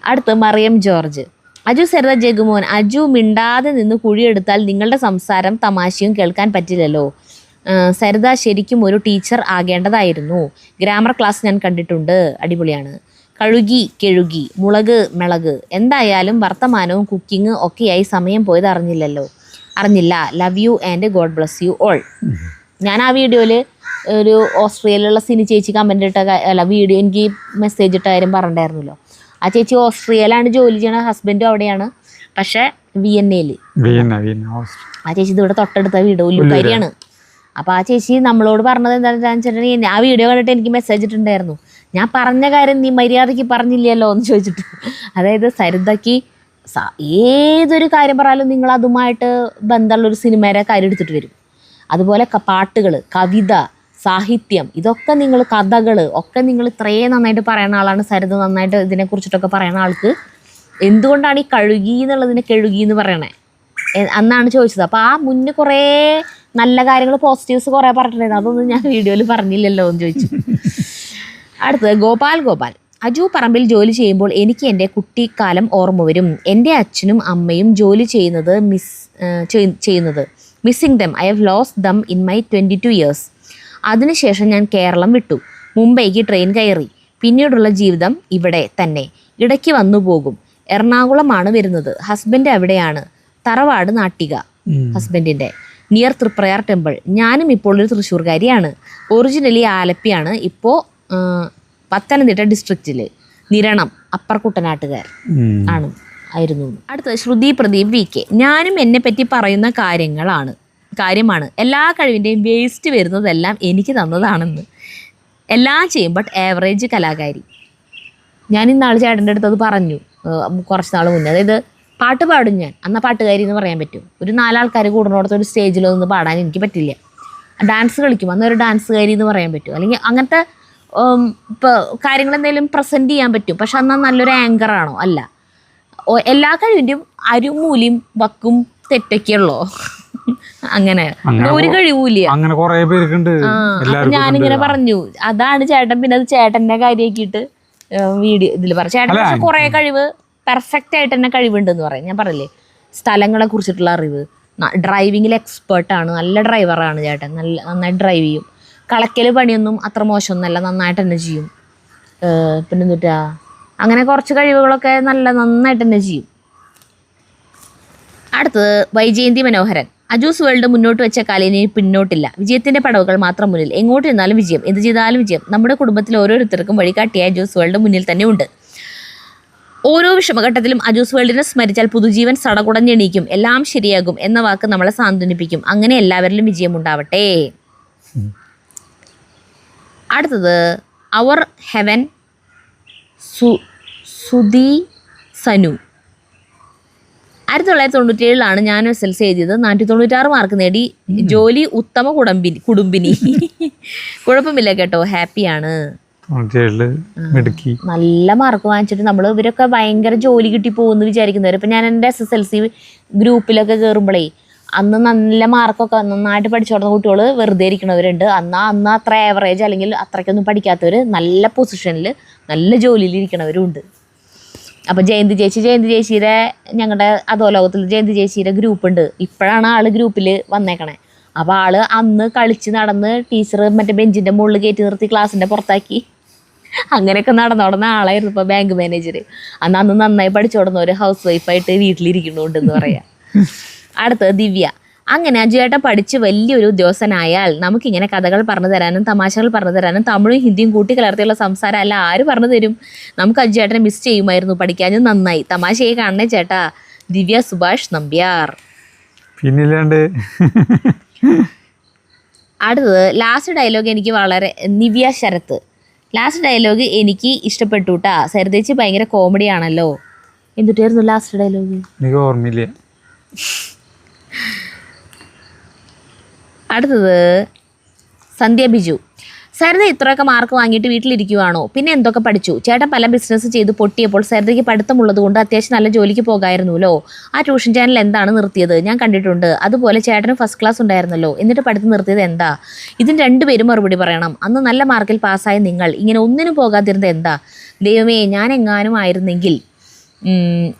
അടുത്ത് മറിയം ജോർജ്. അജു സരിത ജഗുമോൻ. അജു മിണ്ടാതെ നിന്ന് കുഴിയെടുത്താൽ നിങ്ങളുടെ സംസാരം തമാശയും കേൾക്കാൻ പറ്റില്ലല്ലോ. സരിത ശരിക്കും ഒരു ടീച്ചർ ആകേണ്ടതായിരുന്നു. ഗ്രാമർ ക്ലാസ് ഞാൻ കണ്ടിട്ടുണ്ട്, അടിപൊളിയാണ്. കഴുകി കെഴുകി മുളക് മിളക്. എന്തായാലും വർത്തമാനവും കുക്കിംഗ് ഒക്കെയായി സമയം പോയത് അറിഞ്ഞില്ല. Love you and God bless you all. ഞാൻ ആ വീഡിയോയിൽ ഒരു ഓസ്ട്രേലിയയിലുള്ള സിനി ചേച്ചി കമൻ്റ് ഇട്ട വീഡിയോ എനിക്ക് മെസ്സേജ് ഇട്ട കാര്യം പറഞ്ഞിട്ടുണ്ടായിരുന്നല്ലോ. ആ ചേച്ചി ഓസ്ട്രേലിയയിലാണ് ജോലി ചെയ്യണ, ഹസ്ബൻഡും അവിടെയാണ്. പക്ഷെ വിയന്നയിൽ. ആ ചേച്ചി ഇതിവിടെ തൊട്ടടുത്ത വീട്, ഉല്ലുക്കാരിയാണ്. അപ്പോൾ ആ ചേച്ചി നമ്മളോട് പറഞ്ഞത് എന്താണെന്ന് വെച്ചിട്ടുണ്ടെങ്കിൽ, ആ വീഡിയോ കണ്ടിട്ട് എനിക്ക് മെസ്സേജ് ഇട്ടുണ്ടായിരുന്നു. ഞാൻ പറഞ്ഞ കാര്യം നീ മര്യാദയ്ക്ക് പറഞ്ഞില്ലല്ലോ എന്ന് ചോദിച്ചിട്ട്. അതായത് സരിതയ്ക്ക് ഏതൊരു കാര്യം പറയാലും നിങ്ങൾ അതുമായിട്ട് ബന്ധമുള്ളൊരു സിനിമയുടെ കാര്യം എടുത്തിട്ട് വരും. അതുപോലെ പാട്ടുകൾ, കവിത, സാഹിത്യം, ഇതൊക്കെ നിങ്ങൾ, കഥകൾ ഒക്കെ നിങ്ങൾ ഇത്രയും നന്നായിട്ട് പറയുന്ന ആളാണ് സരിത. നന്നായിട്ട് ഇതിനെക്കുറിച്ചിട്ടൊക്കെ പറയുന്ന ആൾക്ക് എന്തുകൊണ്ടാണ് ഈ കഴുകി എന്നുള്ളതിനെ കെഴുകി എന്ന് പറയണേ അന്നാണ് ചോദിച്ചത്. അപ്പോൾ ആ മുന്നേ കുറേ നല്ല കാര്യങ്ങൾ, പോസിറ്റീവ്സ് കുറേ പറഞ്ഞിട്ടുണ്ടായിരുന്നു. അതൊന്നും ഞാൻ വീഡിയോയിൽ പറഞ്ഞില്ലല്ലോ എന്ന് ചോദിച്ചു. അടുത്തത് ഗോപാൽ. അജു പറമ്പിൽ ജോലി ചെയ്യുമ്പോൾ എനിക്ക് എൻ്റെ കുട്ടിക്കാലം ഓർമ്മ വരും. എൻ്റെ അച്ഛനും അമ്മയും ജോലി ചെയ്യുന്നത് missing dum. I have lost them in my 22 years. അതിനുശേഷം ഞാൻ കേരളം വിട്ടു, മുംബൈക്ക് ട്രെയിൻ കയറി. പിന്നീടുള്ള ജീവിതം ഇവിടെ തന്നെ. ഇടയ്ക്ക് വന്നു പോകും. എറണാകുളമാണ് വരുന്നത്. ഹസ്ബൻഡ് അവിടെയാണ്. തറവാട് നാട്ടിക ഹസ്ബൻഡിൻ്റെ, നിയർ തൃപ്രയാർ ടെമ്പിൾ. ഞാനും ഇപ്പോൾ ഒരു തൃശ്ശൂർക്കാരിയാണ്. ഒറിജിനലി ആലപ്പിയാണ്, ഇപ്പോൾ പത്തനംതിട്ട ഡിസ്ട്രിക്റ്റിൽ നിരണം അപ്പർ കുട്ടനാട്ടുകാർ ആയിരുന്നു. അടുത്തത് ശ്രുതി പ്രദീപ് VK. ഞാനും എന്നെ പറ്റി പറയുന്ന കാര്യമാണ് എല്ലാ കഴിവിൻ്റെയും വേസ്റ്റ് വരുന്നതെല്ലാം എനിക്ക് തന്നതാണെന്ന്. എല്ലാം ചെയ്യും, ബട്ട് ആവറേജ് കലാകാരി. ഞാൻ ഇന്നാൾ ചേട്ടൻ്റെ അടുത്ത് അത് പറഞ്ഞു കുറച്ച് നാൾ മുന്നേ. അതായത് പാട്ട് പാടും ഞാൻ, എന്നാൽ പാട്ടുകാരി എന്ന് പറയാൻ പറ്റും. ഒരു 4 ആൾക്കാർ കൂടുന്നിടത്ത് ഒരു സ്റ്റേജിലൊന്നും പാടാൻ എനിക്ക് പറ്റില്ല. ഡാൻസ് കളിക്കും, അന്നൊരു ഡാൻസുകാരി എന്ന് പറയാൻ പറ്റും. അല്ലെങ്കിൽ അങ്ങനത്തെ ഇപ്പോൾ കാര്യങ്ങൾ എന്തെങ്കിലും പ്രസൻറ്റ് ചെയ്യാൻ പറ്റും. പക്ഷെ എന്നാൽ നല്ലൊരു ആങ്കറാണോ? അല്ല. എല്ലാ കഴിവിൻ്റെയും അരുമൂലിയും വക്കും തെറ്റൊക്കെയുള്ളോ, അങ്ങനെ ഒരു കഴിവൂല. അങ്ങനെ കുറേ പേർക്കുണ്ട്. ഞാനിങ്ങനെ പറഞ്ഞു, അതാണ് ചേട്ടൻ. പിന്നെ അത് ചേട്ടൻ്റെ കാര്യമാക്കിയിട്ട് വീഡിയോ ഇതിൽ പറഞ്ഞു. ചേട്ടൻ പക്ഷെ കുറേ കഴിവ് പെർഫെക്റ്റ് ആയിട്ട് തന്നെ കഴിവുണ്ടെന്ന് പറയും. ഞാൻ പറയില്ലേ, സ്ഥലങ്ങളെ കുറിച്ചിട്ടുള്ള അറിവ്, ഡ്രൈവിങ്ങിൽ എക്സ്പേർട്ടാണ്, നല്ല ഡ്രൈവറാണ് ചേട്ടൻ. നന്നായിട്ട് ഡ്രൈവ് ചെയ്യും. കളക്കൽ പണിയൊന്നും അത്ര മോശമൊന്നുമല്ല, നന്നായിട്ട് തന്നെ ചെയ്യും. പിന്നെ എന്നിട്ടാ അങ്ങനെ കുറച്ച് കഴിവുകളൊക്കെ നന്നായിട്ട് തന്നെ ചെയ്യും. അടുത്തത് വൈജയന്തി മനോഹരൻ. അജൂസ് വേൾഡ് മുന്നോട്ട് വെച്ച കാലിനി പിന്നോട്ടില്ല. വിജയത്തിൻ്റെ പടവുകൾ മാത്രം മുന്നിൽ. എങ്ങോട്ട് ഇരുന്നാലും വിജയം, എന്ത് ചെയ്താലും വിജയം. നമ്മുടെ കുടുംബത്തിൽ ഓരോരുത്തർക്കും വഴികാട്ടിയായ അജൂസ് വേൾഡ് മുന്നിൽ തന്നെ ഉണ്ട്. ഓരോ വിഷമഘട്ടത്തിലും അജൂസ് വേൾഡിനെ സ്മരിച്ചാൽ പുതുജീവൻ സടകുടഞ്ഞെണീക്കും, എല്ലാം ശരിയാകും എന്ന വാക്ക് നമ്മളെ സാന്ത്വനിപ്പിക്കും. അങ്ങനെ എല്ലാവരിലും വിജയമുണ്ടാവട്ടെ. അടുത്തത് അവർ ഹെവൻ സുധി സനു. 1997 ഞാൻ SLC എഴുതിയത്. 496 മാർക്ക് നേടി. ജോലി ഉത്തമ കുടുംബിനി. കുഴപ്പമില്ല കേട്ടോ, ഹാപ്പിയാണ്. നല്ല മാർക്ക് വാങ്ങിച്ചിട്ട് നമ്മൾ ഇവരൊക്കെ ഭയങ്കര ജോലി കിട്ടി പോകുന്നു വിചാരിക്കുന്നവർ. ഇപ്പം ഞാൻ എൻ്റെ SSLC ഗ്രൂപ്പിലൊക്കെ കയറുമ്പോഴേ അന്ന് നല്ല മാർക്കൊക്കെ നന്നായിട്ട് പഠിച്ചോടുന്ന കുട്ടികൾ വെറുതെ ഇരിക്കുന്നവരുണ്ട്. അന്ന് അത്ര ആവറേജ് അല്ലെങ്കിൽ അത്രയ്ക്കൊന്നും പഠിക്കാത്തവർ നല്ല പൊസിഷനിൽ നല്ല ജോലിയിൽ ഇരിക്കണവരും ഉണ്ട്. അപ്പോൾ ജയന്തി ചേച്ചിയുടെ ഞങ്ങളുടെ അധോലോകത്തിൽ ജയന്തി ചേച്ചിയുടെ ഗ്രൂപ്പുണ്ട്. ഇപ്പോഴാണ് ആൾ ഗ്രൂപ്പിൽ വന്നേക്കണേ. അപ്പോൾ ആൾ അന്ന് കളിച്ച് നടന്ന് ടീച്ചർ മറ്റേ ബെഞ്ചിൻ്റെ മുകളിൽ കയറ്റി നിർത്തി ക്ലാസ്സിൻ്റെ പുറത്താക്കി അങ്ങനെയൊക്കെ നടന്നോടുന്ന ആളായിരുന്നു ഇപ്പോൾ ബാങ്ക് മാനേജർ. അന്ന് നന്നായി പഠിച്ചോടുന്ന ഒരു ഹൗസ് വൈഫായിട്ട് വീട്ടിലിരിക്കുന്നുണ്ടെന്ന് പറയാം. അടുത്തത് ദിവ്യ. അങ്ങനെ അജുവേട്ടൻ പഠിച്ച് വലിയൊരു ഉദ്യോഗസ്ഥനായാൽ നമുക്കിങ്ങനെ കഥകൾ പറഞ്ഞു തരാനും തമാശകൾ പറഞ്ഞു തരാനും തമിഴും ഹിന്ദിയും കൂട്ടി കലർത്തിയുള്ള സംസാരം അല്ല ആര് പറഞ്ഞു തരും? നമുക്ക് അജുവേട്ടനെ മിസ് ചെയ്യുമായിരുന്നു, പഠിക്കാനും നന്നായി. തമാശയെ കാണണേ ചേട്ടാ. ദിവ്യ സുഭാഷ് നമ്പ്യാർ. പിന്നില്ലാണ്ട്. അടുത്തത് ലാസ്റ്റ് ഡയലോഗ് എനിക്ക് വളരെ നിവ്യ ശരത്ത്. ലാസ്റ്റ് ഡയലോഗ് എനിക്ക് ഇഷ്ടപ്പെട്ടു കേട്ടാ. സരിതേച്ചി ഭയങ്കര കോമഡി ആണല്ലോ. എന്തുട്ടായിരുന്നു ലാസ്റ്റ് ഡയലോഗ്? എനിക്ക് ഓർമ്മയില്ല. അടുത്തത് സന്ധ്യ ബിജു. സരിത ഇത്രയൊക്കെ മാർക്ക് വാങ്ങിയിട്ട് വീട്ടിലിരിക്കുവാണോ? പിന്നെ എന്തൊക്കെ പഠിച്ചു? ചേട്ടൻ പല ബിസിനസ് ചെയ്ത് പൊട്ടിയപ്പോൾ സരിതയ്ക്ക് പഠിത്തമുള്ളത് കൊണ്ട് അത്യാവശ്യം നല്ല ജോലിക്ക് പോകായിരുന്നല്ലോ. ആ ട്യൂഷൻ ചാനൽ എന്താണ് നിർത്തിയത്? ഞാൻ കണ്ടിട്ടുണ്ട്. അതുപോലെ ചേട്ടന് ഫസ്റ്റ് ക്ലാസ് ഉണ്ടായിരുന്നല്ലോ, എന്നിട്ട് പഠിത്തം നിർത്തിയത് എന്താ? ഇതിന് രണ്ടുപേരും മറുപടി പറയണം. അന്ന് നല്ല മാർക്കിൽ പാസ്സായ നിങ്ങൾ ഇങ്ങനെ ഒന്നിനും പോകാതിരുന്നത് എന്താ? ദൈവമേ, ഞാൻ എങ്ങാനും ആയിരുന്നെങ്കിൽ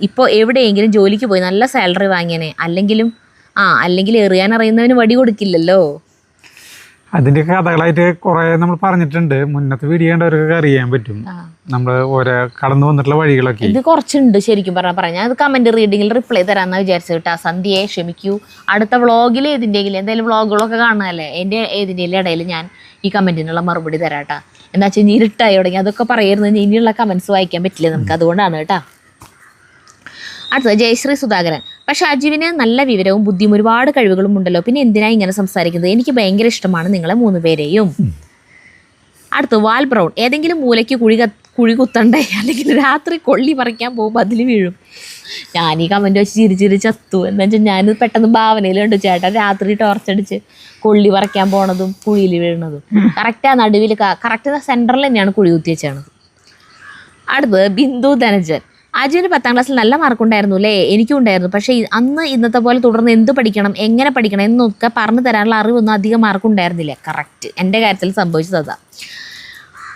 ഇപ്പോൾ എവിടെയെങ്കിലും ജോലിക്ക് പോയി നല്ല സാലറി വാങ്ങിയനെ. അല്ലെങ്കിൽ എറിയാൻ അറിയുന്നവന് വടി കൊടുക്കില്ലല്ലോ. അതിൻ്റെ കഥകളായിട്ട് കുറേ നമ്മൾ പറഞ്ഞിട്ടുണ്ട്. മുന്നത്തെ വീഡിയോ കണ്ടവർക്കൊക്കെ അറിയാൻ പറ്റും നമ്മൾ ഓരോ കടന്നു വന്നിട്ടുള്ള വഴികളൊക്കെ. ഇത് കുറച്ചുണ്ട് ശരിക്കും പറഞ്ഞാൽ. ഞാൻ അത് കമൻറ്റ് റീഡിങ്ങിൽ റിപ്ലൈ തരാമെന്ന് വിചാരിച്ചു കേട്ടോ. സന്ധ്യയെ ക്ഷമിക്കൂ. അടുത്ത വ്ളോഗിൽ ഏതിൻ്റെങ്കിലും എന്തായാലും വ്ളോഗുകളൊക്കെ കാണുന്നതല്ലേ, എൻ്റെ ഏതിൻ്റെങ്കിലും ഇടയിൽ ഞാൻ ഈ കമൻറ്റിനുള്ള മറുപടി തരാട്ടാ. എന്താ വെച്ചാൽ ഇനി ഇരുട്ടായി തുടങ്ങി. അതൊക്കെ പറയായിരുന്നു, ഇനിയുള്ള കമൻറ്റ്സ് വായിക്കാൻ പറ്റില്ല നമുക്ക്, അതുകൊണ്ടാണ് കേട്ടോ. അടുത്തത് ജയശ്രീ സുധാകരൻ. പക്ഷെ അജുവിന് നല്ല വിവരവും ബുദ്ധിയും ഒരുപാട് കഴിവുകളും ഉണ്ടല്ലോ, പിന്നെ എന്തിനാ ഇങ്ങനെ സംസാരിക്കുന്നത്? എനിക്ക് ഭയങ്കര ഇഷ്ടമാണ് നിങ്ങളെ 3 പേരെയും. അടുത്ത് വാൽ ബ്രൗൺ. ഏതെങ്കിലും മൂലയ്ക്ക് കുഴി കുത്തണ്ടേ, അല്ലെങ്കിൽ രാത്രി കൊള്ളി പറിക്കാൻ പോകുമ്പോൾ അതിൽ വീഴും. ഞാൻ ഈ കമൻറ്റ് വെച്ച് ചിരി ചത്തു. എന്താ വെച്ചാൽ ഞാൻ പെട്ടെന്ന് ഭാവനയിലുണ്ട് ചേട്ടൻ രാത്രി ടോർച്ചടിച്ച് കൊള്ളി പറിക്കാൻ പോണതും കുഴിയിൽ വീഴുന്നതും. കറക്റ്റ് ആ നടുവിൽ കറക്റ്റ് സെൻറ്ററിൽ തന്നെയാണ് കുഴി കുത്തി വെച്ചാണത്. അടുത്തത് ബിന്ദു ധനജൻ. അജുവിന് 10ാം ക്ലാസ്സിൽ നല്ല മാർക്കുണ്ടായിരുന്നു അല്ലേ? എനിക്കും ഉണ്ടായിരുന്നു. പക്ഷേ അന്ന് ഇന്നത്തെ പോലെ തുടർന്ന് എന്ത് പഠിക്കണം, എങ്ങനെ പഠിക്കണം എന്നൊക്കെ പറഞ്ഞു തരാനുള്ള അറിവൊന്നും അധികം മാർക്കുണ്ടായിരുന്നില്ല. കറക്റ്റ് എൻ്റെ കാര്യത്തിൽ സംഭവിച്ചത് അതാ.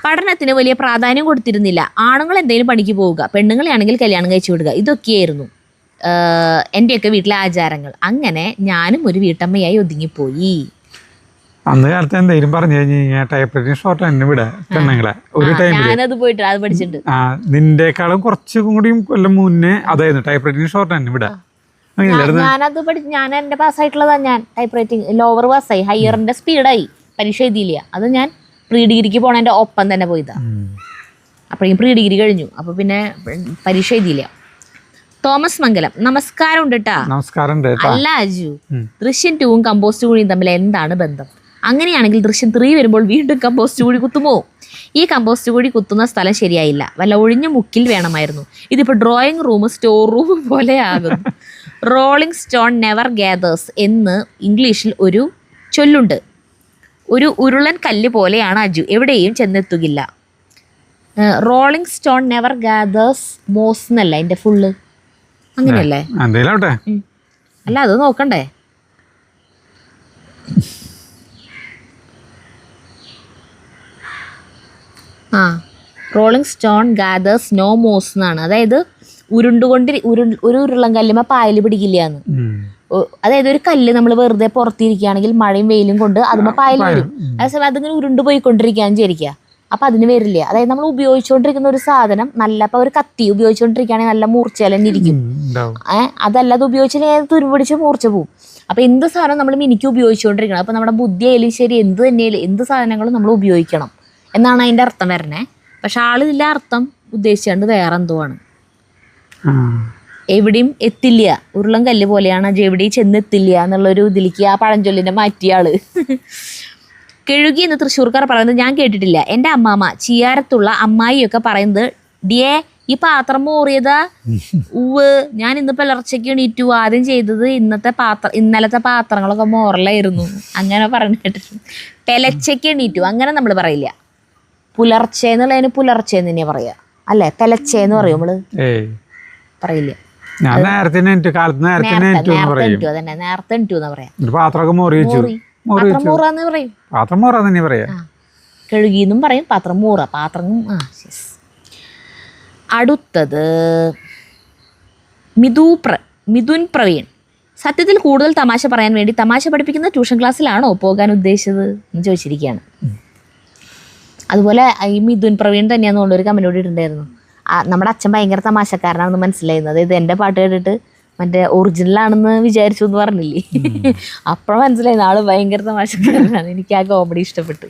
പഠനത്തിന് വലിയ പ്രാധാന്യം കൊടുത്തിരുന്നില്ല. ആണുങ്ങൾ എന്തെങ്കിലും പണിക്ക് പോവുക, പെണ്ണുങ്ങളെയാണെങ്കിൽ കല്യാണം കഴിച്ചു വിടുക, ഇതൊക്കെയായിരുന്നു എൻ്റെയൊക്കെ വീട്ടിലെ ആചാരങ്ങൾ. അങ്ങനെ ഞാനും ഒരു വീട്ടമ്മയായി ഒതുങ്ങിപ്പോയി. അന്ന് കാലത്ത് എന്തെങ്കിലും പറഞ്ഞു കഴിഞ്ഞാൽ ടൈപ്പ് റൈറ്റിംഗ് ഷോർട്ട് തന്നെ വിടാ പെണ്ണുങ്ങളെ. ഒരു ഞാനത് പോയിട്ട് അത് പഠിച്ചിട്ടുണ്ട്. നിന്റെക്കാളും കുറച്ചും കൂടിയും കൊല്ലം മുന്നേ അതായിരുന്നു ടൈപ്പ് റൈറ്റിംഗ് ഷോർട്ട് തന്നെ വിടാ. ഞാനത് പഠിച്ചു. ഞാൻ എൻ്റെ പാസ്സായിട്ടുള്ളതാ. ഞാൻ ടൈപ്പ് റൈറ്റിംഗ് ലോവർ പാസ്സായി, ഹയറിൻ്റെ സ്പീഡായി. പരീക്ഷ എഴുതിയില്ല. അത് ഞാൻ പ്രീ ഡിഗ്രിക്ക് പോണതിൻ്റെ ഒപ്പം തന്നെ പോയതാ. അപ്പോഴേക്കും പ്രീ ഡിഗ്രി കഴിഞ്ഞു. അപ്പോൾ പിന്നെ പരീക്ഷ എഴുതിയില്ല. തോമസ് മംഗലം. നമസ്കാരം ഉണ്ട് കേട്ടാ. നമസ്കാരം. അല്ല അജു, ദൃശ്യം 2ഉം കമ്പോസ്റ്റ് കുഴിയും തമ്മിൽ എന്താണ് ബന്ധം? അങ്ങനെയാണെങ്കിൽ ദൃശ്യം 3 വരുമ്പോൾ വീണ്ടും കമ്പോസ്റ്റ് കുഴി കുത്തുമോ? ഈ കമ്പോസ്റ്റ് കുഴി കുത്തുന്ന സ്ഥലം ശരിയായില്ല, വല്ല ഒഴിഞ്ഞ മുക്കിൽ വേണമായിരുന്നു. ഇതിപ്പോൾ ഡ്രോയിങ് റൂം സ്റ്റോർ റൂം പോലെ ആകുന്നു. റോളിംഗ് സ്റ്റോൺ നെവർ ഗ്യാദേഴ്സ് എന്ന് ഇംഗ്ലീഷിൽ ഒരു ചൊല്ലുണ്ട്. ഒരു ഉരുളൻ കല്ല് പോലെയാണ് അജു, എവിടെയും ചെന്നെത്തുകില്ല. Rolling stone never gathers moss എന്നല്ല എൻ്റെ ഫുള്ള്, അങ്ങനെയല്ലേ? അല്ല അത് നോക്കണ്ടേ? Rolling stone gathers no moss എന്നാണ്. അതായത് ഒരു ഉരുളം കല്ലുമ്മ പായൽ പിടിക്കില്ലാന്ന്. അതായത് ഒരു കല്ല് നമ്മൾ വെറുതെ പുറത്തിരിക്കുകയാണെങ്കിൽ മഴയും വെയിലും കൊണ്ട് അതുമ്മ പായൽ വരും. അതേസമയം അതിങ്ങനെ ഉരുണ്ട് പോയിക്കൊണ്ടിരിക്കുകയെന്ന് വിചാരിക്കുക, അപ്പം അതിന് വരില്ല. അതായത് നമ്മൾ ഉപയോഗിച്ചുകൊണ്ടിരിക്കുന്ന ഒരു സാധനം നല്ല, ഇപ്പം ഒരു കത്തി ഉപയോഗിച്ചുകൊണ്ടിരിക്കുകയാണെങ്കിൽ നല്ല മൂർച്ചയിൽ തന്നെ ഇരിക്കും. അതല്ല അത് ഉപയോഗിച്ചില്ലെങ്കിൽ തുരുപിടിച്ച് മൂർച്ച പോവും. അപ്പം എന്ത് സാധനം നമ്മൾ മിനിക്ക് ഉപയോഗിച്ചുകൊണ്ടിരിക്കണം. അപ്പം നമ്മുടെ ബുദ്ധിയായാലും ശരി എന്ത് തന്നെയായാലും എന്ത് സാധനങ്ങളും നമ്മൾ ഉപയോഗിക്കണം എന്നാണ് അതിൻ്റെ അർത്ഥം വരണേ. പക്ഷെ ആളിതില്ല, അർത്ഥം ഉദ്ദേശിച്ചുകൊണ്ട് വേറെ എന്തോ ആണ്. എവിടെയും എത്തില്ല, ഉരുളം കല്ല് പോലെയാണ് അജു എവിടെയും ചെന്നെത്തില്ല എന്നുള്ളൊരു ഇതിലേക്ക് ആ പഴഞ്ചൊല്ലിനെ മാറ്റിയ ആള്. കെഴുകി എന്ന് തൃശ്ശൂർക്കാർ പറയുന്നത് ഞാൻ കേട്ടിട്ടില്ല. എൻ്റെ അമ്മാമ്മ ചിയാരത്തുള്ള അമ്മായിയൊക്കെ പറയുന്നത് ഡിയേ ഈ പാത്രം മോറിയതാ. ഉവ് ഞാൻ ഇന്ന് പുലർച്ചയ്ക്ക് എണീറ്റു, ആദ്യം ചെയ്തത് ഇന്നലത്തെ പാത്രങ്ങളൊക്കെ മോറലായിരുന്നു, അങ്ങനെ പറഞ്ഞു കേട്ടിട്ടുണ്ട്. പെലച്ചയ്ക്ക് എണീറ്റു അങ്ങനെ നമ്മൾ പറയില്ല. പുലർച്ചെ എന്നുള്ളതിന് പുലർച്ചെന്ന് തന്നെയാ പറയാ അല്ലേ? പെലച്ചേന്ന് പറയും നമ്മള്, പറയില്ല. നേരത്തെ എണീറ്റു അതന്നെ, നേരത്തെ എണീറ്റു എന്നാ പറയാ. പാത്രം മൂറാന്ന് പറയും, പാത്രം മോറാന്ന് പറയാ. കഴുകിന്നും പറയും, പാത്രം മൂറ, പാത്രം. അടുത്തത് മിഥുൻ പ്രവീൺ. സത്യത്തിൽ കൂടുതൽ തമാശ പറയാൻ വേണ്ടി തമാശ പഠിപ്പിക്കുന്ന ട്യൂഷൻ ക്ലാസ്സിലാണോ പോകാൻ ഉദ്ദേശിച്ചത് എന്ന് ചോദിച്ചിരിക്കുകയാണ്. അതുപോലെ ഈ മിഥുൻ പ്രവീൺ തന്നെയാന്ന് കൊണ്ടൊരു കമൻറ്റോട് ഇട്ടുണ്ടായിരുന്നു. നമ്മുടെ അച്ഛൻ ഭയങ്കര തമാശക്കാരനാണെന്ന് മനസ്സിലായിരുന്നത് ഇത് എൻ്റെ പാട്ട് കേട്ടിട്ട് മറ്റേ ഒറിജിനലാണെന്ന് വിചാരിച്ചു എന്ന് പറഞ്ഞില്ലേ, അപ്പോഴും മനസ്സിലായി ആള് ഭയങ്കര തമാശക്കാരനാണ്. എനിക്ക് ആ കോമഡി ഇഷ്ടപ്പെട്ടു.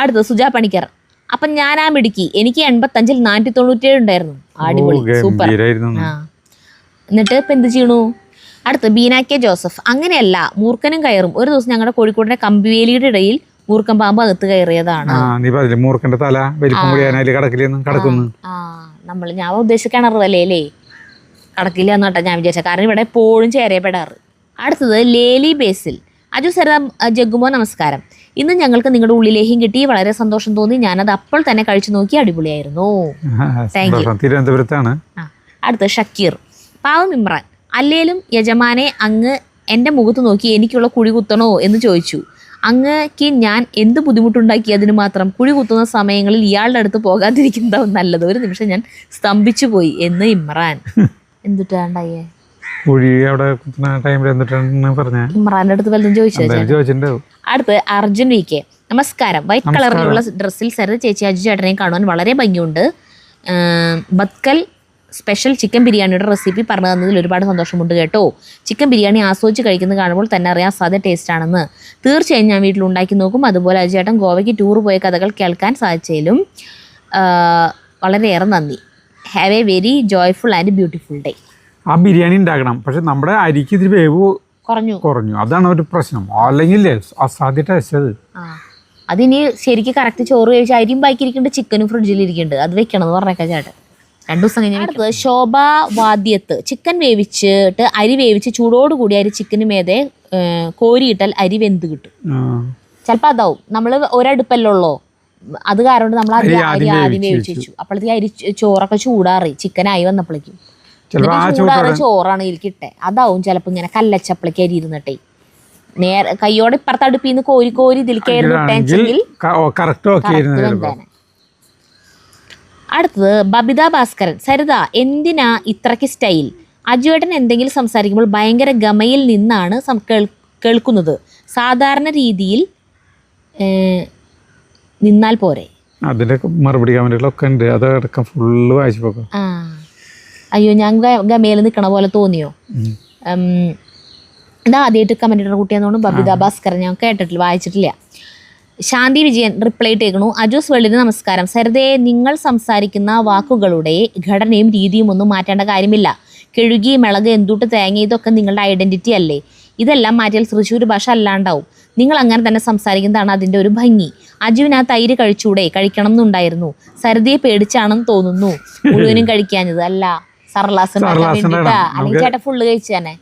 അടുത്തത് സുജാ പണിക്കർ. അപ്പം ഞാൻ ആ മിടുക്കി, എനിക്ക് 85-ൽ 497 ഉണ്ടായിരുന്നു. അടിപൊളി, സൂപ്പർ. എന്നിട്ട് ഇപ്പം എന്ത് ചെയ്യണു? അടുത്ത് ബീന കെ ജോസഫ്. അങ്ങനെയല്ല, മൂർഖനും കയറും. ഒരു ദിവസം ഞങ്ങളുടെ കോഴിക്കോടിന്റെ കമ്പിവേലിയുടെ ഇടയിൽ മൂർഖൻ പാമ്പ് അകത്ത് കയറിയതാണ്. ഞാൻ ഉദ്ദേശിച്ച കിണർ വലയല്ലേ, കടക്കില്ല എന്നാട്ടാ ഞാൻ വിചാരിച്ച. കാരണം ഇവിടെ എപ്പോഴും ചേരപ്പെടാറ്. അടുത്തത് ലേലി ബേസിൽ. അജു സര ജഗ്ഗുമോ നമസ്കാരം. ഇന്ന് ഞങ്ങൾക്ക് നിങ്ങളുടെ ഉള്ളിലേക്കും കിട്ടി, വളരെ സന്തോഷം തോന്നി. ഞാനത് അപ്പോൾ തന്നെ കഴിച്ചു നോക്കി, അടിപൊളിയായിരുന്നു. Thank you. തിരുവനന്തപുരത്താണ്. അടുത്ത ഷക്കീർ. പാവം ഇമ്രാൻ, അല്ലേലും യജമാനെ അങ്ങ് എൻ്റെ മുഖത്ത് നോക്കി എനിക്കുള്ള കുഴി കുത്തണോ എന്ന് ചോദിച്ചു. അങ്ങക്ക് ഞാൻ എന്ത് ബുദ്ധിമുട്ടുണ്ടാക്കി അതിന് മാത്രം? കുഴി കുത്തുന്ന സമയങ്ങളിൽ ഇയാളുടെ അടുത്ത് പോകാതിരിക്കുന്നതാവും നല്ലത്. ഒരു നിമിഷം ഞാൻ സ്തംഭിച്ചു പോയി എന്ന് ഇമ്രാൻ. എന്തുട്ടാണ്ടായേ? ഇമ്രാന്റെ അടുത്ത് വല്ലതും ചോദിച്ചു. അടുത്ത് അർജുൻ വി കെ. നമസ്കാരം. വൈറ്റ് കളറിലുള്ള ഡ്രസ്സിൽ സരിത ചേച്ചി അജു ചേട്ടനെയും കാണുവാൻ വളരെ ഭംഗിയുണ്ട്. ബത്കൽ സ്പെഷ്യൽ ചിക്കൻ ബിരിയാണിയുടെ റെസിപ്പി പറഞ്ഞു തന്നതിൽ ഒരുപാട് സന്തോഷമുണ്ട് കേട്ടോ. ചിക്കൻ ബിരിയാണി ആസ്വദിച്ച് കഴിക്കുന്നത് കാണുമ്പോൾ തന്നെ അറിയാം അസാധ്യ ടേസ്റ്റ് ആണെന്ന്. തീർച്ചയായും ഞാൻ വീട്ടിൽ ഉണ്ടാക്കി നോക്കും. അതുപോലെ അജു ചേട്ടൻ ഗോവയ്ക്ക് ടൂർ പോയ കഥകൾ കേൾക്കാൻ സാധിച്ചതിലും വളരെയേറെ നന്ദി. Have A very joyful and beautiful day. ആ ബിരിയാണി ഉണ്ടാക്കണം, പക്ഷെ നമ്മുടെ അരിക്ക് ഇതിൽ വേവ് കുറഞ്ഞു, അതാണ് ഒരു പ്രശ്നം. അല്ലെങ്കിൽ അസാധ്യ ടേസ്റ്റ് അത്. അതിനി ശരിക്കും കറക്റ്റ് ചോറ് കഴിച്ച് അരിയും ബാക്കിയിരിക്കുന്നുണ്ട്, ചിക്കനും ഫ്രിഡ്ജിൽ ഇരിക്കുന്നുണ്ട്. അത് വെക്കണം എന്ന് പറഞ്ഞേക്കാം ചേട്ടൻ. 2 ദിവസം കഴിഞ്ഞ്. അടുത്തത് ശോഭ വാദ്യത്ത്. ചിക്കൻ വേവിച്ചിട്ട് അരി വേവിച്ച് ചൂടോടുകൂടി അരി ചിക്കന് മേതെ കോരിയിട്ടാൽ അരി വെന്ത് കിട്ടും. ചിലപ്പോൾ അതാവും, നമ്മൾ ഒരടുപ്പല്ലുള്ളോ, അത് കാരണം നമ്മൾ അരി ആദ്യം വേവിച്ച് വെച്ചു. അപ്പോഴത്തേക്ക് അരി ചോറൊക്കെ ചൂടാറി ചിക്കനായി വന്നപ്പോഴേക്കും ചൂടാറ് ചോറാണ് ഇതിൽ കിട്ടെ. അതാവും ചിലപ്പോൾ ഇങ്ങനെ കല്ലച്ചപ്പളേക്ക് അരി ഇരുന്നിട്ടേ നേരെ കയ്യോടെ ഇപ്പുറത്ത് അടുപ്പിൽ നിന്ന് കോരി ഇതിൽ കയറിട്ടെങ്കിൽ. അടുത്തത് ബബിത ഭാസ്കരൻ. സരിത എന്തിനാ ഇത്രയ്ക്ക് സ്റ്റൈൽ? അജുവേട്ടൻ എന്തെങ്കിലും സംസാരിക്കുമ്പോൾ ഭയങ്കര ഗമയിൽ നിന്നാണ് കേൾക്കുന്നത്. സാധാരണ രീതിയിൽ നിന്നാൽ പോരെ? അതിന്റെ മറുപടി കമന്റുകളൊക്കെ ഉണ്ട്, അതടക്കം ഫുള്ള് വായിച്ചു പോകാം. അയ്യോ, ഞാൻ ഗമയിൽ നിൽക്കണ പോലെ തോന്നിയോ? ഇതാ ആദ്യമായിട്ട് കമന്റ് ഇടുന്ന കുട്ടിയെന്നോണ്ട് ബബിത ഭാസ്കരൻ ഞാൻ കേട്ടിട്ടില്ല, വായിച്ചിട്ടില്ല. ശാന്തി വിജയൻ റിപ്ലൈ ഇട്ടേക്കണു. അജൂസ് വേൾഡിന് നമസ്കാരം. സരിതയെ, നിങ്ങൾ സംസാരിക്കുന്ന വാക്കുകളുടെ ഘടനയും രീതിയും ഒന്നും മാറ്റേണ്ട കാര്യമില്ല. കെഴുകി, മിളക്, എന്തുട്ട്, തേങ്ങ ഇതൊക്കെ നിങ്ങളുടെ ഐഡന്റിറ്റി അല്ലേ? ഇതെല്ലാം മാറ്റിയാൽ തൃശ്ശൂർ ഭാഷ അല്ലാണ്ടാവും. നിങ്ങൾ അങ്ങനെ തന്നെ സംസാരിക്കുന്നതാണ് അതിൻ്റെ ഒരു ഭംഗി. അജുവിന് ആ തൈര് കഴിക്കണം എന്നുണ്ടായിരുന്നു. സരിതയെ പേടിച്ചാണെന്ന് തോന്നുന്നു മുഴുവനും കഴിക്കാഞ്ഞത്. അല്ല, സർലാസ് അല്ലെങ്കിൽ ചേട്ടൻ ഫുള്ള് കഴിച്ചാനെ.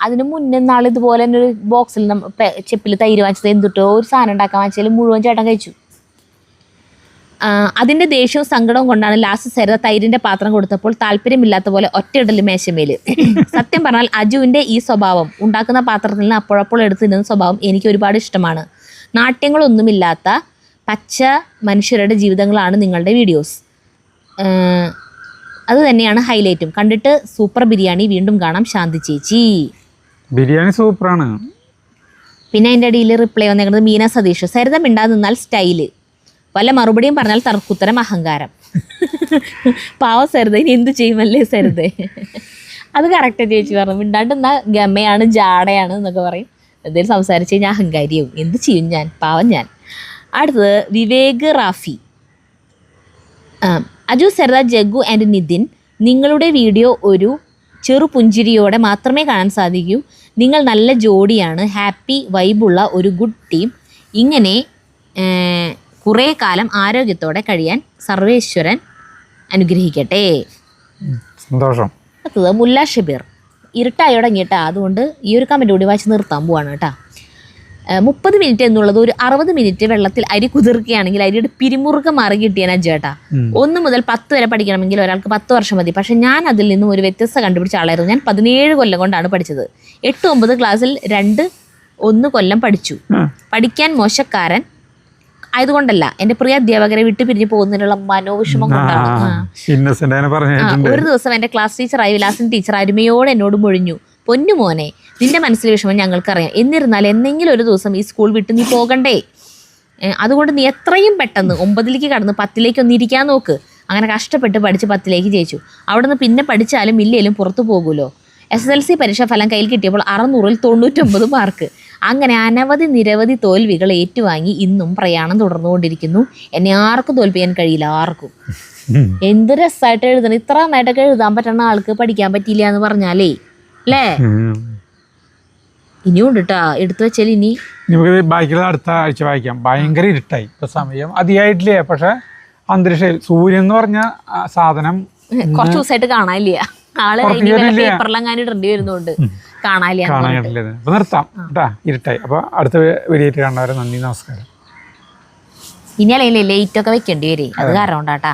അതിന് മുന്നേ നാളെ ഇതുപോലെ തന്നെ ഒരു ബോക്സിൽ ചെപ്പിൽ തൈര് വാങ്ങിച്ചത് എന്തിട്ടോ ഒരു സാധനം ഉണ്ടാക്കാൻ വാങ്ങിച്ചാൽ മുഴുവൻ ചേട്ടൻ കഴിച്ചു. അതിൻ്റെ ദേഷ്യവും സങ്കടവും കൊണ്ടാണ് ലാസ്റ്റ് സരിത തൈരിൻ്റെ പാത്രം കൊടുത്തപ്പോൾ താല്പര്യമില്ലാത്ത പോലെ ഒറ്റയിടൽ മേശമേല്. സത്യം പറഞ്ഞാൽ അജുവിൻ്റെ ഈ സ്വഭാവം, ഉണ്ടാക്കുന്ന പാത്രത്തിൽ നിന്ന് അപ്പോഴപ്പോൾ എടുത്ത് തിന്നുന്ന സ്വഭാവം എനിക്ക് ഒരുപാട് ഇഷ്ടമാണ്. നാട്യങ്ങളൊന്നുമില്ലാത്ത പച്ച മനുഷ്യരുടെ ജീവിതങ്ങളാണ് നിങ്ങളുടെ വീഡിയോസ്. അത് തന്നെയാണ് ഹൈലൈറ്റും. കണ്ടിട്ട് സൂപ്പർ ബിരിയാണി. വീണ്ടും കാണാം ശാന്തി ചേച്ചി. ബിരിയാണി സൂപ്പറാണ്. പിന്നെ അതിൻ്റെ അടിയിൽ റിപ്ലൈ വന്നേക്കുന്നത് മീന സതീഷ്. സരിത മിണ്ടാതെ നിന്നാൽ സ്റ്റൈല്, വല്ല മറുപടിയും പറഞ്ഞാൽ തർക്കുത്തരം അഹങ്കാരം. പാവം സരിത, ഇനി എന്ത് ചെയ്യുമല്ലേ സരിത? അത് കറക്റ്റ് ചേച്ചി പറഞ്ഞു. മിണ്ടാണ്ട് എന്നാ ഗമയാണ്, ജാടയാണ് എന്നൊക്കെ പറയും. എന്തെങ്കിലും സംസാരിച്ച് കഴിഞ്ഞാൽ അഹങ്കാരിയാവും. എന്ത് ചെയ്യും ഞാൻ, പാവം ഞാൻ. അടുത്തത് വിവേക് റാഫി. അജു, സരിത, ജഗ്ഗു ആൻഡ് നിതിൻ നിങ്ങളുടെ വീഡിയോ ഒരു ചെറുപുഞ്ചിരിയോടെ മാത്രമേ കാണാൻ സാധിക്കൂ. നിങ്ങൾ നല്ല ജോഡിയാണ്, ഹാപ്പി വൈബുള്ള ഒരു ഗുഡ് ടീം. ഇങ്ങനെ കുറേ കാലം ആരോഗ്യത്തോടെ കഴിയാൻ സർവേശ്വരൻ അനുഗ്രഹിക്കട്ടെ. സന്തോഷം. അടുത്തത് മുല്ല ഷബീർ. ഇരുട്ടായി തുടങ്ങിയിട്ടാ, അതുകൊണ്ട് ഈ ഒരു കമൻറ്റ് കൂടി വായിച്ച് നിർത്താൻ പോവാണ് കേട്ടോ. 30 മിനിറ്റ് എന്നുള്ളത് ഒരു 60 മിനിറ്റ് വെള്ളത്തിൽ അരി കുതിർക്കുകയാണെങ്കിൽ അരിയുടെ പിരിമുറുക്കം മാറി കിട്ടിയാൽ അജ്ജേട്ടാ. 1 മുതൽ 10 വരെ പഠിക്കണമെങ്കിൽ ഒരാൾക്ക് 10 വർഷം മതി. പക്ഷെ ഞാൻ അതിൽ നിന്നും ഒരു വ്യത്യസ്ത കണ്ടുപിടിച്ച ആളായിരുന്നു. ഞാൻ 17 കൊല്ലം കൊണ്ടാണ് പഠിച്ചത്. 8-9 ക്ലാസ്സിൽ 2-1 കൊല്ലം പഠിച്ചു. പഠിക്കാൻ മോശക്കാരൻ ആയതുകൊണ്ടല്ല, എൻ്റെ പ്രിയ അധ്യാപകരെ വിട്ടു പിരിഞ്ഞു പോകുന്നതിനുള്ള മനോവിഷമം കൊണ്ടാണ്. ഒരു ദിവസം എൻ്റെ ക്ലാസ് ടീച്ചറായ വിലാസൻ ടീച്ചർ അരുമയോടെ എന്നോട് മൊഴിഞ്ഞു, പൊന്നു മോനെ, നിന്റെ മനസ്സിലെ വിഷമം ഞങ്ങൾക്കറിയാം. എന്നിരുന്നാൽ എന്തെങ്കിലും ഒരു ദിവസം ഈ സ്കൂൾ വിട്ട് നീ പോകണ്ടേ? അതുകൊണ്ട് നീ എത്രയും പെട്ടെന്ന് 9ലേക്ക് കടന്ന് 10ലേക്ക് ഒന്ന് ഇരിക്കാൻ നോക്ക്. അങ്ങനെ കഷ്ടപ്പെട്ട് പഠിച്ച് 10ലേക്ക് ജയിച്ചു. അവിടുന്ന് പിന്നെ പഠിച്ചാലും ഇല്ലേലും പുറത്തു പോകുമല്ലോ. SSLC പരീക്ഷാ ഫലം കയ്യിൽ കിട്ടിയപ്പോൾ 600-ൽ 99 മാർക്ക്. അങ്ങനെ നിരവധി തോൽവികൾ ഏറ്റുവാങ്ങി ഇന്നും പ്രയാണം തുടർന്നുകൊണ്ടിരിക്കുന്നു. എന്നെ ആർക്കും തോൽപ്പിക്കാൻ കഴിയില്ല, ആർക്കും. എന്ത് രസമായിട്ട് എഴുതണം. ഇത്ര നന്നായിട്ടൊക്കെ എഴുതാൻ പറ്റുന്ന ആൾക്ക് പഠിക്കാൻ പറ്റിയില്ല എന്ന് പറഞ്ഞാലേ അല്ലേ? ഇനിയും ഉണ്ട് കേട്ടാ, എടുത്തു വെച്ചാൽ ഇനി നമുക്ക് ബാക്കിയുള്ള അടുത്ത ആഴ്ച വായിക്കാം. ഭയങ്കര ഇരുട്ടായി, ഇപ്പൊ സമയം അധികമായിട്ടില്ലേ. പക്ഷെ അന്തരീക്ഷം സൂര്യൻ എന്ന് പറഞ്ഞ സാധനം കുറച്ച് ദിവസമായിട്ട് കാണാനില്ല. ആള് പേപ്പറിലെങ്ങാനും ഇടേണ്ടി വരുന്നുണ്ട്, കാണാനില്ല. അപ്പൊ നിർത്താം കേട്ടാ, ഇരുട്ടായി. അപ്പൊ അടുത്ത വീഡിയോ കാണുന്നവരെ നന്ദി, നമസ്കാരം. ഇനി അല്ലെങ്കിൽ ലേറ്റ് ഒക്കെ വെക്കേണ്ടി വരും, അത് കാരണം കൊണ്ടാട്ടാ.